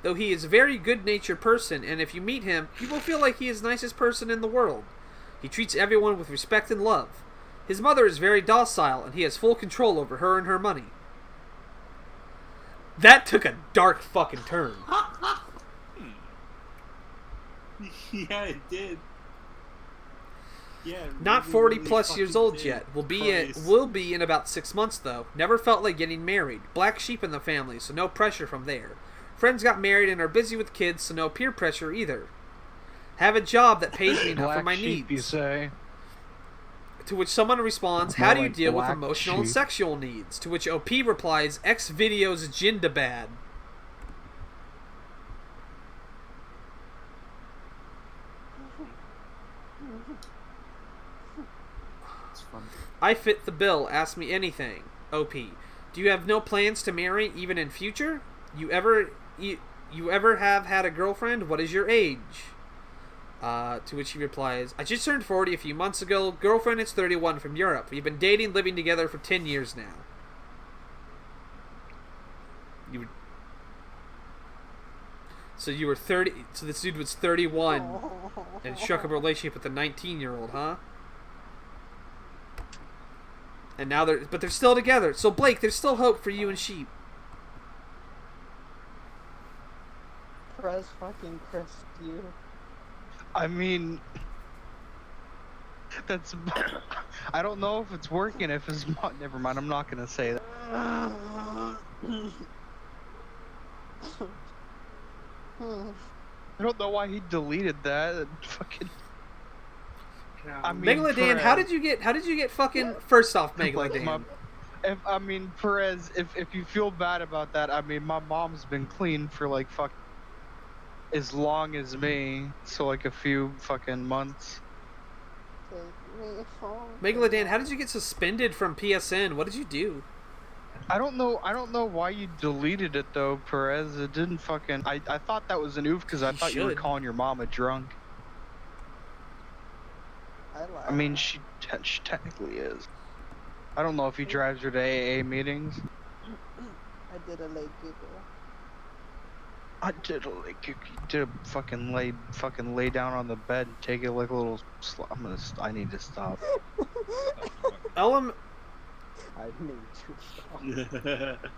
Though he is a very good-natured person, and if you meet him, you will feel like he is the nicest person in the world. He treats everyone with respect and love. His mother is very docile, and he has full control over her and her money. That took a dark fucking turn. Yeah, it did. Yeah. Not really, 40 really plus years fucking old did. yet. Will Christ. be in about 6 months though. Never felt like getting married. Black sheep in the family, so no pressure from there. Friends got married and are busy with kids, so no peer pressure either. Have a job that pays me enough for my sheep, needs. you say? To which someone responds, More how do you like deal with black emotional and sheep. sexual needs? To which OP replies, X videos Jindabad. I fit the bill. Ask me anything. OP. Do you have no plans to marry even in future? You ever have had a girlfriend? What is your age? To which he replies, I just turned 40 a few months ago. Girlfriend is 31 from Europe. We've been dating, living together for 10 years now. So you were 30. So this dude was 31 and struck up a relationship with a 19-year-old, huh? And now they're still together. So Blake, there's still hope for you and Sheep. Press fucking Chris, you. I mean, that's. I don't know if it's working. If it's not, never mind. I'm not gonna say that. I don't know why he deleted that. Fucking. I mean, Megaladan, how did you get fucking first off, Megaladan? Perez, if you feel bad about that, I mean, my mom's been clean for like as long as me, so like a few fucking months. Megaladan, how did you get suspended from PSN? What did you do? I don't know why you deleted it though, Perez. It didn't fucking. I thought that was an oof because I thought you were calling your mom a drunk. I mean, she technically is. I don't know if he drives her to AA meetings. I did a late Google. I did a late Google. You did a fucking lay down on the bed and take it like a little. I need to stop. I need to stop.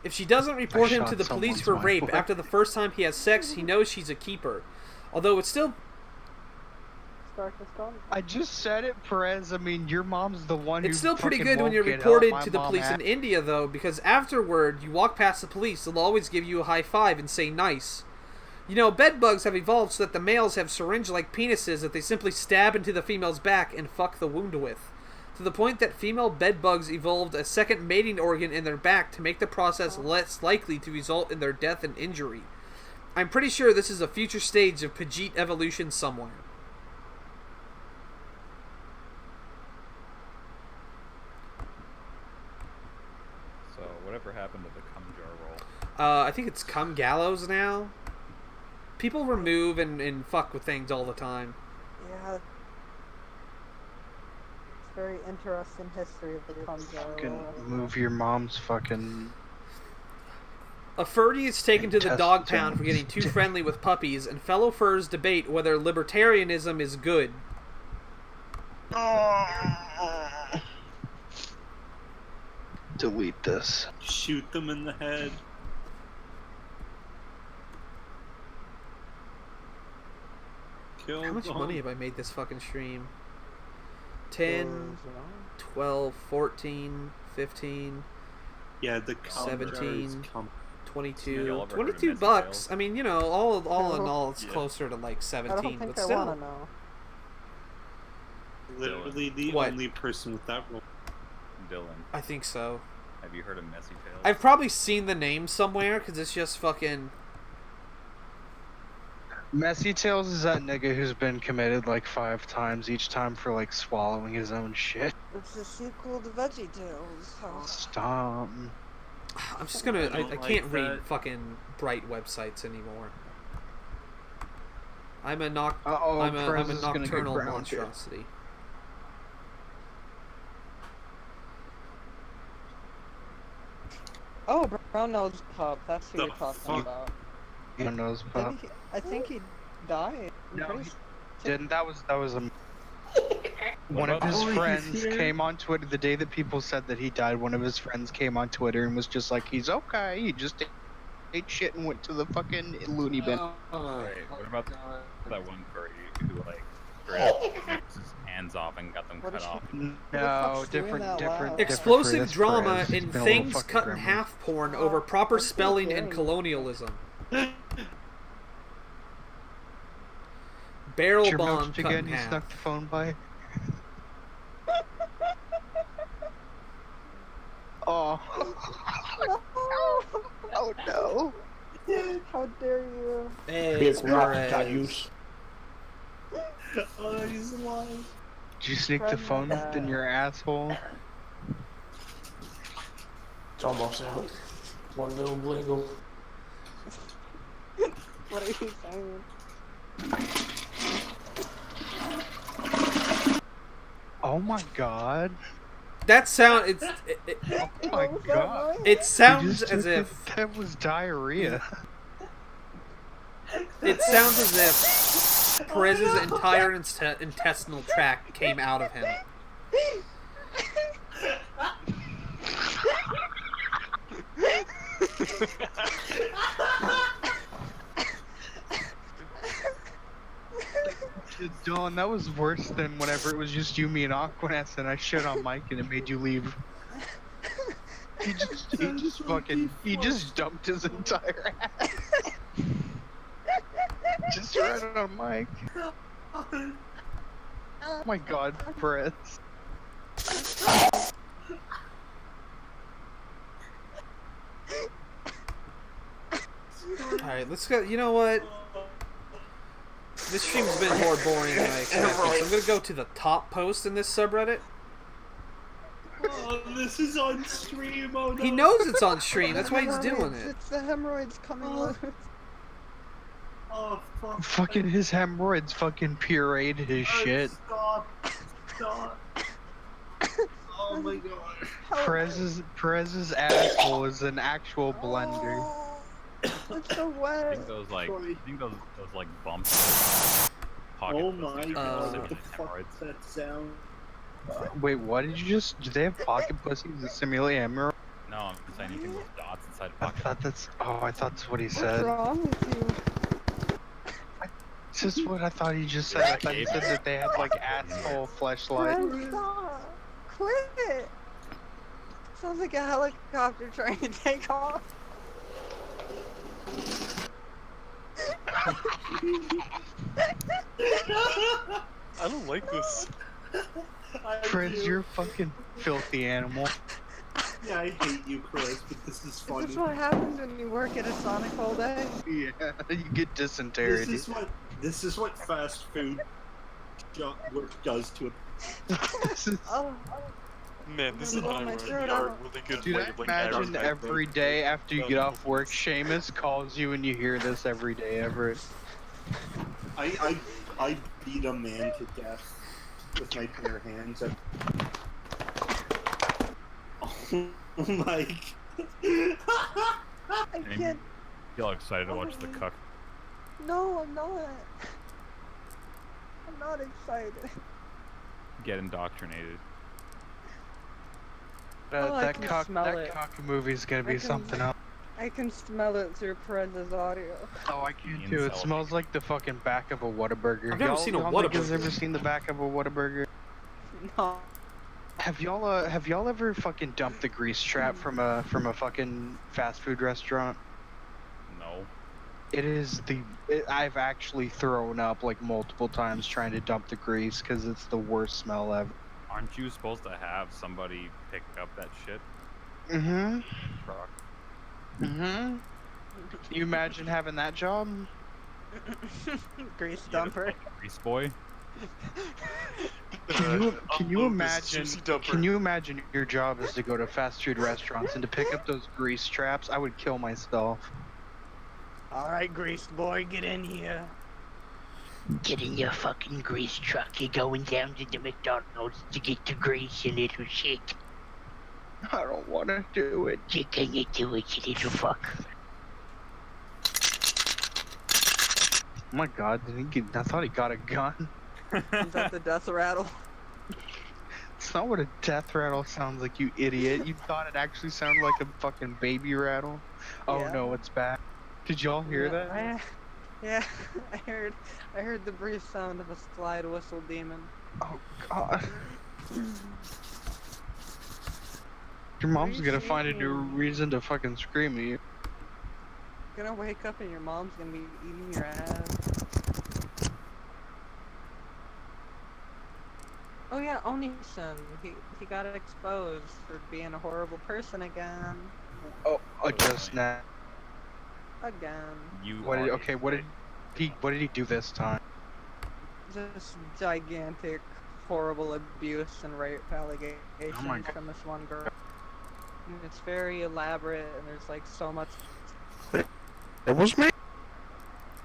If she doesn't report him to the police for rape after the first time he has sex, he knows she's a keeper. Although it's still darkest dawn. I just said it, Perez. I mean, your mom's the one who It's still pretty fucking good when won't you're get reported help. to My the mom police in had- India, though, because afterward, you walk past the police, they'll always give you a high five and say nice. You know, bedbugs have evolved so that the males have syringe-like penises that they simply stab into the female's back and fuck the wound with. To the point that female bedbugs evolved a second mating organ in their back to make the process less likely to result in their death and injury. I'm pretty sure this is a future stage of Pajit evolution somewhere. So, whatever happened to the cum jar roll? I think it's cum gallows now. People remove and fuck with things all the time. Yeah. It's very interesting history of the Congo. Fucking move your mom's fucking. A furry is taken to the dog Intestines. pound for getting too friendly with puppies, and fellow furs debate whether libertarianism is good. Delete this. Shoot them in the head. Kill How much them. money have I made this fucking stream? 10, 12, 14, 15, Yeah, the cum 17, jars come. 22, Y'all ever heard of 22 Messy bucks. Tales? I mean, you know, all in all, it's Yeah. closer to like I 17, don't think but I still. want to know. Literally the What? only person with that role. Dylan, I think so. have you heard of Messy Tales? I've probably seen the name somewhere because it's just fucking. Messy Tails is that nigga who's been committed like 5 times, each time for like swallowing his own shit. It's a sequel to Veggie Tales. Stop. I'm just gonna. I don't can't like read that. fucking bright websites anymore. I'm a Uh-oh, I'm a Perez is gonna get nocturnal grounded. monstrosity. Oh, Brown Nose Pup. That's who The you're talking fuck? about. Your nose pop. I think he died. I'm No, pretty he sure. didn't. That was a. One of about his that? friends Yeah. came on Twitter the day that people said that he died. One of his friends came on Twitter and was just like, "He's okay. He just ate shit and went to the fucking loony bin." Right, what about that one furry who, like, straight up ripped his hands off and got them What cut is off? No, fuck's doing different, that different. loud? Explosive That's drama Perez. in It's been a little things fucking cut in gremlin. half porn over proper I'm so spelling and sorry. colonialism. Barrel Did your bomb mouth cut again? in You half. snuck the phone by. Oh. Oh no. How dare you? Hey, It's not Perez. Cayuse. Oh, he's alive. Did you sneak the phone up in your asshole? It's almost out. One little wiggle. What are you saying? Oh my god. That sound. It, Oh my What was that god. noise? it You sounds just as took if. it- that was diarrhea. It sounds as if Perez's entire intestinal tract came out of him. Dylan, that was worse than whenever it was just you, me, and Aquaness, and I shit on Mike and it made you leave. He just dumped his entire ass. Just right on Mike. Oh my god, Perez. Alright, let's go. You know what? This stream's been more boring than I expected, so I'm gonna go to the top post in this subreddit. Oh, this is on stream. Oh no. He knows it's on stream, that's why he's doing it. It's the hemorrhoids coming loose. Oh fuck. Fucking his hemorrhoids fucking pureed his shit. Stop. Stop. Oh my god. Perez's asshole is an actual blender. Oh, it's so I wet. think those, like, Sorry. like, bumps. Pocket Oh pussy my can god. simulate What the fuck hemorrhoids. is that sound? Wait, what did you just? Do they have pocket pussies that simulate hemorrhoids? No, I'm saying you can move dots inside a I pocket. thought that's. Oh, I thought that's what he What's said. wrong with you? This is what I thought he just said. I thought he said that they had like asshole fleshlight. Fred, stop! Quit! Sounds like a helicopter trying to take off. I don't like this. Fred's, you're a fucking filthy animal. Yeah, I hate you, Chris, but this is funny. Is this what happens when you work at a Sonic all day? Yeah, you get dysentery. This is what fast food work does to a... Oh. Man, this is Oh, my ironic. throat, You are a ow. really good Dude, way I of like imagine advertising. every day after you get off work, Seamus calls you and you hear this every day, Everett. I beat a man to death with my bare hands. Oh my... I can't. Feel excited to watch the cuck. No, I'm not. I'm not excited. Get indoctrinated. Oh, I that can cock smell it. movie's gonna be something else. I can smell it through Perez's audio. Oh, I can too. It smells like the fucking back of a Whataburger. I've never seen a Y'all Whataburger. niggas ever seen the back of a Whataburger? No. Have y'all ever fucking dumped the grease trap from a fucking fast food restaurant? No. It is I've actually thrown up like multiple times trying to dump the grease because it's the worst smell ever. Aren't you supposed to have somebody pick up that shit? Mm-hmm. Truck. Mm-hmm. Can you imagine having that job? Grease dumper. Grease boy. Can you imagine your job is to go to fast food restaurants and to pick up those grease traps? I would kill myself. Alright, grease boy, get in here. Get in your fucking grease truck. You're going down to the McDonald's to get the grease, you little shit. I don't want to do it. You're gonna do it, you little fuck. Oh my god, I thought he got a gun. Is that the death rattle? It's not what a death rattle sounds like, you idiot. You thought it actually sounded like a fucking baby rattle? Oh Yeah. no, it's back. Did y'all hear that? Yeah, I heard the brief sound of a slide whistle demon. Oh god. Your mom's gonna find a new reason to fucking scream at you. You're gonna wake up and your mom's gonna be eating your ass. Oh yeah, Oni-san, he got exposed for being a horrible person again. Oh, just now. Again. What did he do this time? Just gigantic, horrible abuse and rape allegations from this one girl. And it's very elaborate, and there's like so much. It was me.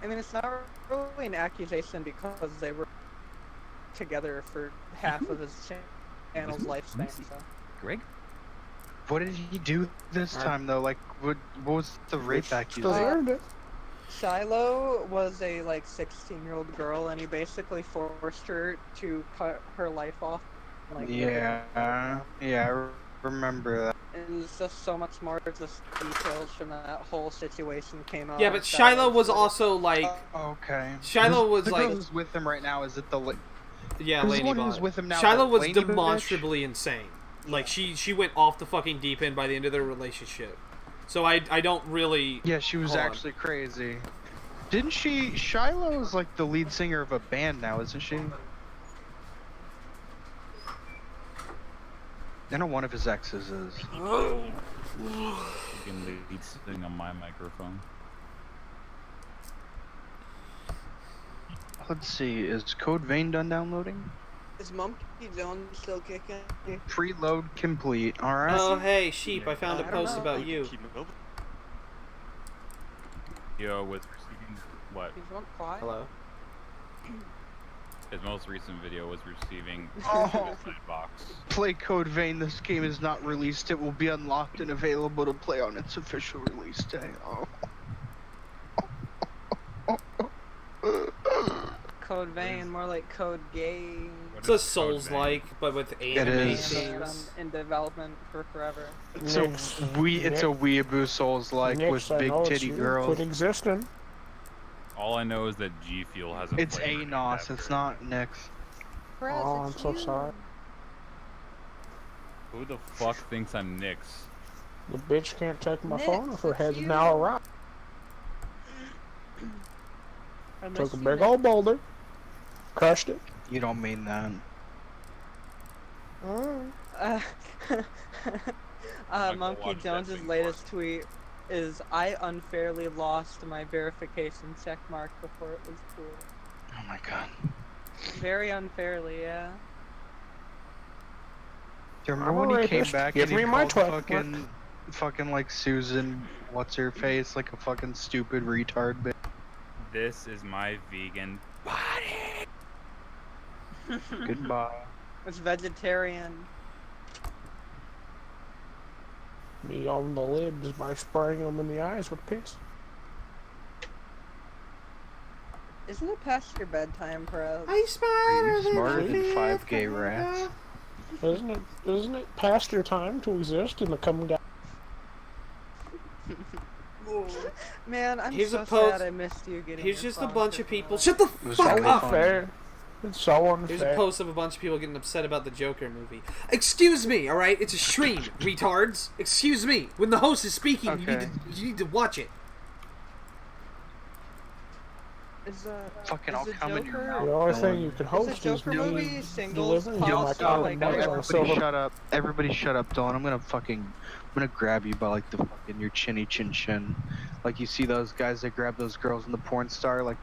I mean, it's not really an accusation because they were together for half of his channel's lifespan. So. Greg? What did he do this time though? Like, what was the rape accusation? Shiloh was a like 16-year-old girl, and he basically forced her to cut her life off. Like, Yeah, I remember that. And there's just so much more just details from that whole situation came out. Yeah, but Shiloh was also like. Okay. Shiloh was the like. girl who's with him right now, is it the? Yeah, who's Lady the one Bot. who's with him now? Shiloh was Lady demonstrably insane. Like she went off the fucking deep end by the end of their relationship. So I don't really. Yeah, she was actually crazy. Didn't she? Shiloh's like the lead singer of a band now, isn't she? I know one of his exes is. You can lead sing on my microphone. Let's see, is Code Vein done downloading? Is Monkey Jones still kicking? Preload complete, alright. Oh hey sheep, I found a post about you. Yo, with receiving what? Hello. His most recent video was receiving Oh. a box. Play Code Vein, this game is not released. It will be unlocked and available to play on its official release day. Oh. Code Vein, more like Code Game. It's a Souls-like, but with animation. In development for forever. It's a weeaboo Souls like with I big know it's titty you. girls. Quit existing. All I know is that G Fuel has a It's flavor named ANOS, after it's it. not Nyx. Oh, I'm so sorry. Who the fuck thinks I'm Nyx? The bitch can't check my Nyx, phone if her it's head's you. now around. I Took miss a you, big Nyx. old boulder, crushed it. You don't mean that. Monkey watch that Jones's thing latest tweet is, I unfairly lost my verification check mark before it was cool. Oh my god. Very unfairly, yeah. Do you I'm remember a when he came rapist. back Give and he me my called 12 fucking like Susan, what's her face, like a fucking stupid retard bitch? This is my vegan body. Goodbye. It's vegetarian. Me on the lids by spraying them in the eyes with piss. Isn't it past your bedtime, Perez? I smarter Are you smarter than than a 5 fifth gay grader. rats? Isn't it past your time to exist in the coming down? Man, I'm Here's so a post. sad I missed you getting Here's your just a phone bunch of taken people. away. Shut the was fuck really up! funny. Unfair. It's so Here's a unfair. post of a bunch of people getting upset about the Joker movie. Excuse me, all right? It's a stream, retards. Excuse me. When the host is speaking, Okay. you need to watch it. Is Fucking is I'll the come in your Joker- mouth. The only No thing one- you can Is host the is Joker movie me singles delivering you my cost coffee like mug on a Everybody silver. shut up. Everybody shut up, Dylan. I'm gonna grab you by like the fucking your chinny chin chin. Like you see those guys that grab those girls in the porn star, like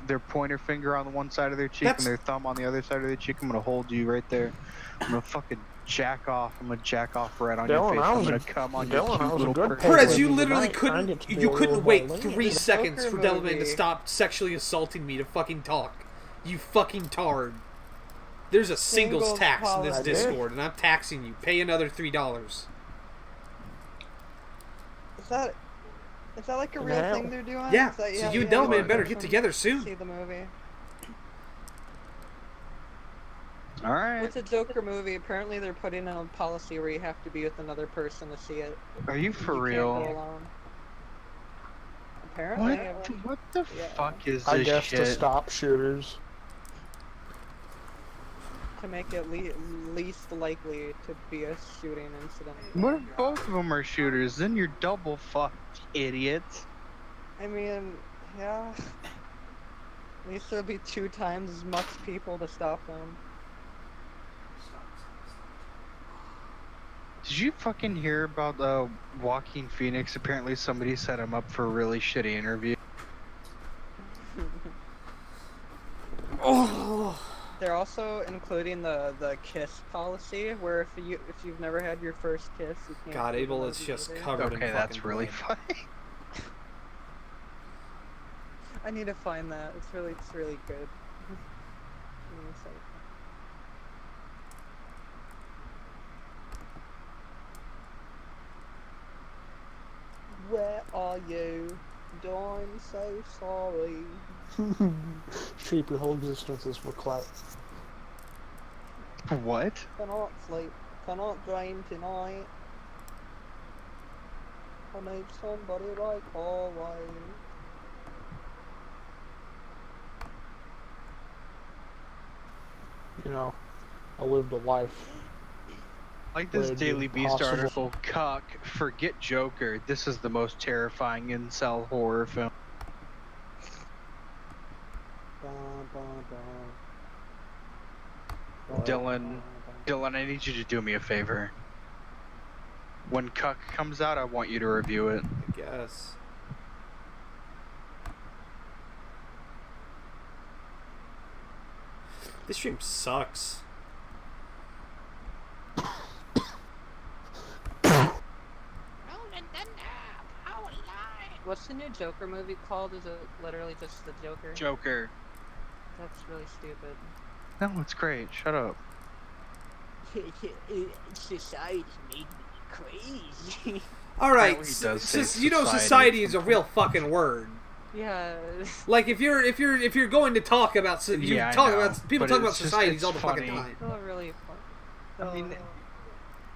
their pointer finger on the one side of their cheek That's- and their thumb on the other side of their cheek. I'm gonna hold you right there. I'm gonna fucking jack off. I'm gonna jack off right on your Dylan, face. I I'm was gonna a- come on your Dylan, I cute was a little good prick. pig Perez, Wait, you tonight, literally I get couldn't. to be You a couldn't little wait more 3 lenient. seconds Joker for Delamain to movie. stop sexually assaulting me to fucking talk. You fucking tard. There's a singles Singles tax in this policy. Discord, and I'm taxing you. Pay another $3. Is that like a real Hell. thing they're doing? Yeah. Is that, So you and Delamain better get together soon. See the movie. All right. With the Joker movie, apparently they're putting in a policy where you have to be with another person to see it. Are you for You real? can't go alone. Apparently. What the Yeah. fuck is I this guess shit? to stop shooters. To make it least likely to be a shooting incident. What if both of them are shooters? Then you're double fucked, idiots. I mean, yeah. At least there'll be 2 times as much people to stop them. Did you fucking hear about Joaquin Phoenix? Apparently somebody set him up for a really shitty interview. Oh. They're also including the kiss policy, where if you've never had your first kiss, you can't. God, do the Abel is movie just either. covered in Okay, that's fucking really blood. funny. I need to find that. It's really good. Give me a second. Where are you? I'm so sorry. Sheep, your whole existence is for clout. What? Cannot sleep. Cannot dream tonight. I need somebody like always. You know, I lived a life. Like this Would be Daily Beast possible. article, cuck, forget Joker. This is the most terrifying incel horror film. Dylan, I need you to do me a favor. When Cuck comes out, I want you to review it. I guess. This stream sucks. What's the new Joker movie called? Is it literally just the Joker? Joker. That's really stupid. No, it's great. Shut up. Society's made me crazy. All right, Apparently he does say you know, society is a real fucking word. Yeah. Like if you're going to talk about Yeah, I talk know, about people but talk about it's just- societies it's all the fucking funny. time. Still really fun. I mean,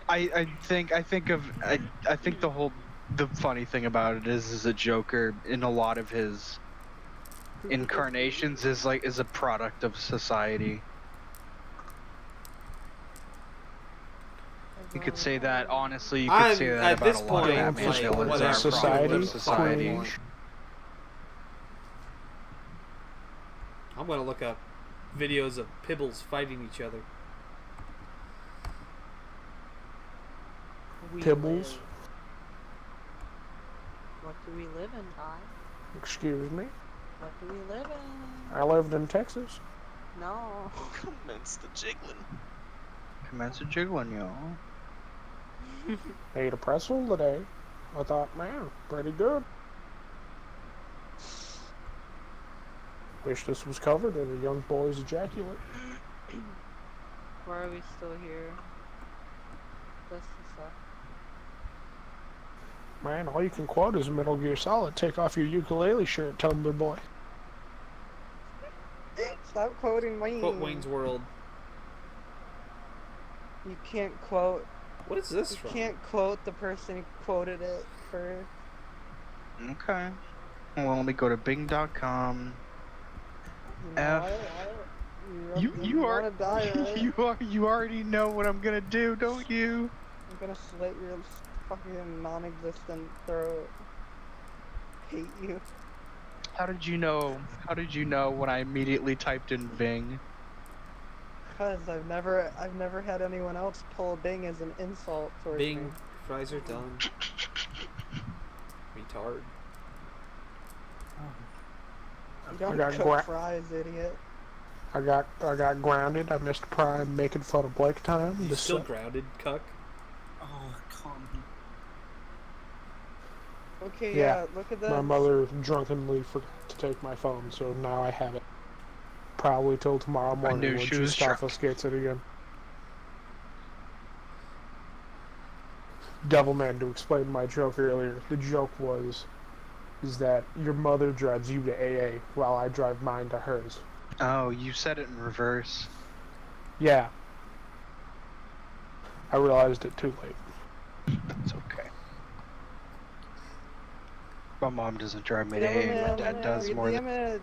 I think the funny thing about it is a Joker in a lot of his Incarnations is a product of society. You could say that honestly. You could say that at about this a lot of point, Batman like, villains whatever. are a product of society. Cringe. I'm gonna look up videos of Pibbles fighting each other. Pibbles. What do we live in, Ty? Excuse me. What do we live in? I lived in Texas. No. Commence the jiggling. Commence a jiggling, yo. Ate a pretzel today. I thought, man, pretty good. Wish this was covered in a young boy's ejaculate. Why are we still here? This is Man, all you can quote is Metal Gear Solid. Take off your ukulele shirt, Tumblr boy. Stop quoting Wayne. Quote Wayne's World. You can't quote. What is this from? You can't quote the person who quoted it first. Okay. Well, let me go to Bing.com. You wanna die, right? you already know what I'm gonna do, don't you? I'm gonna slit your fucking non-existent throat. Hate you. How did you know? How did you know when I immediately typed in Bing? Because I've never had anyone else pull Bing as an insult towards me. Bing, fries are done. Retard. You don't I got cook fries, idiot. I got grounded. I missed Prime making fun of Blake time. You still grounded, cuck? Oh, come. Okay, yeah, look at that. My mother drunkenly forgot to take my phone, so now I have it. Probably till tomorrow morning knew when she she was drunk. confiscates it again. Devilman, to explain my joke earlier, the joke is that your mother drives you to AA while I drive mine to hers. Oh, you said it in reverse. Yeah. I realized it too late. It's okay. My mom doesn't drive me to AA. My dad does more than.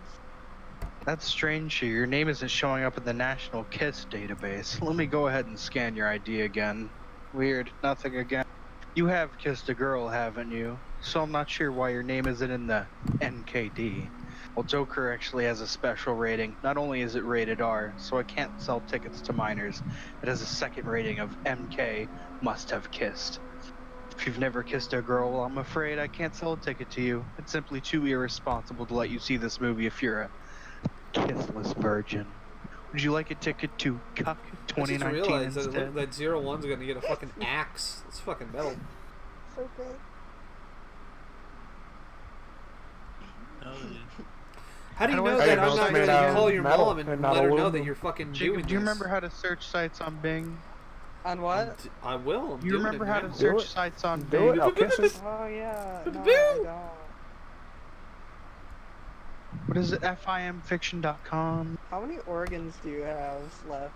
That's strange here. Your name isn't showing up in the National KISS database. Let me go ahead and scan your ID again. Weird. Nothing again. You have kissed a girl, haven't you? So I'm not sure why your name isn't in the NKD. Well, Joker actually has a special rating. Not only is it rated R, so I can't sell tickets to minors. It has a second rating of MK, must have kissed. If you've never kissed a girl, well, I'm afraid I can't sell a ticket to you. It's simply too irresponsible to let you see this movie if you're a kissless virgin. Would you like a ticket to Cuck 2019 I just realized instead? that 01's gonna get a fucking axe. It's fucking metal. So good. Oh, yeah. How do you How know do I that know I'm it's not made gonna out of call your metal mom and and not let her know aluminum? that you're fucking Jacob, doing do you this? remember how to search sites on Bing? On what? I will. I'm You doing remember it, how man. to search sites on Do Bing? it, I'll kiss it. Oh yeah. No, I don't. What is it? FIMfiction.com? How many organs do you have left?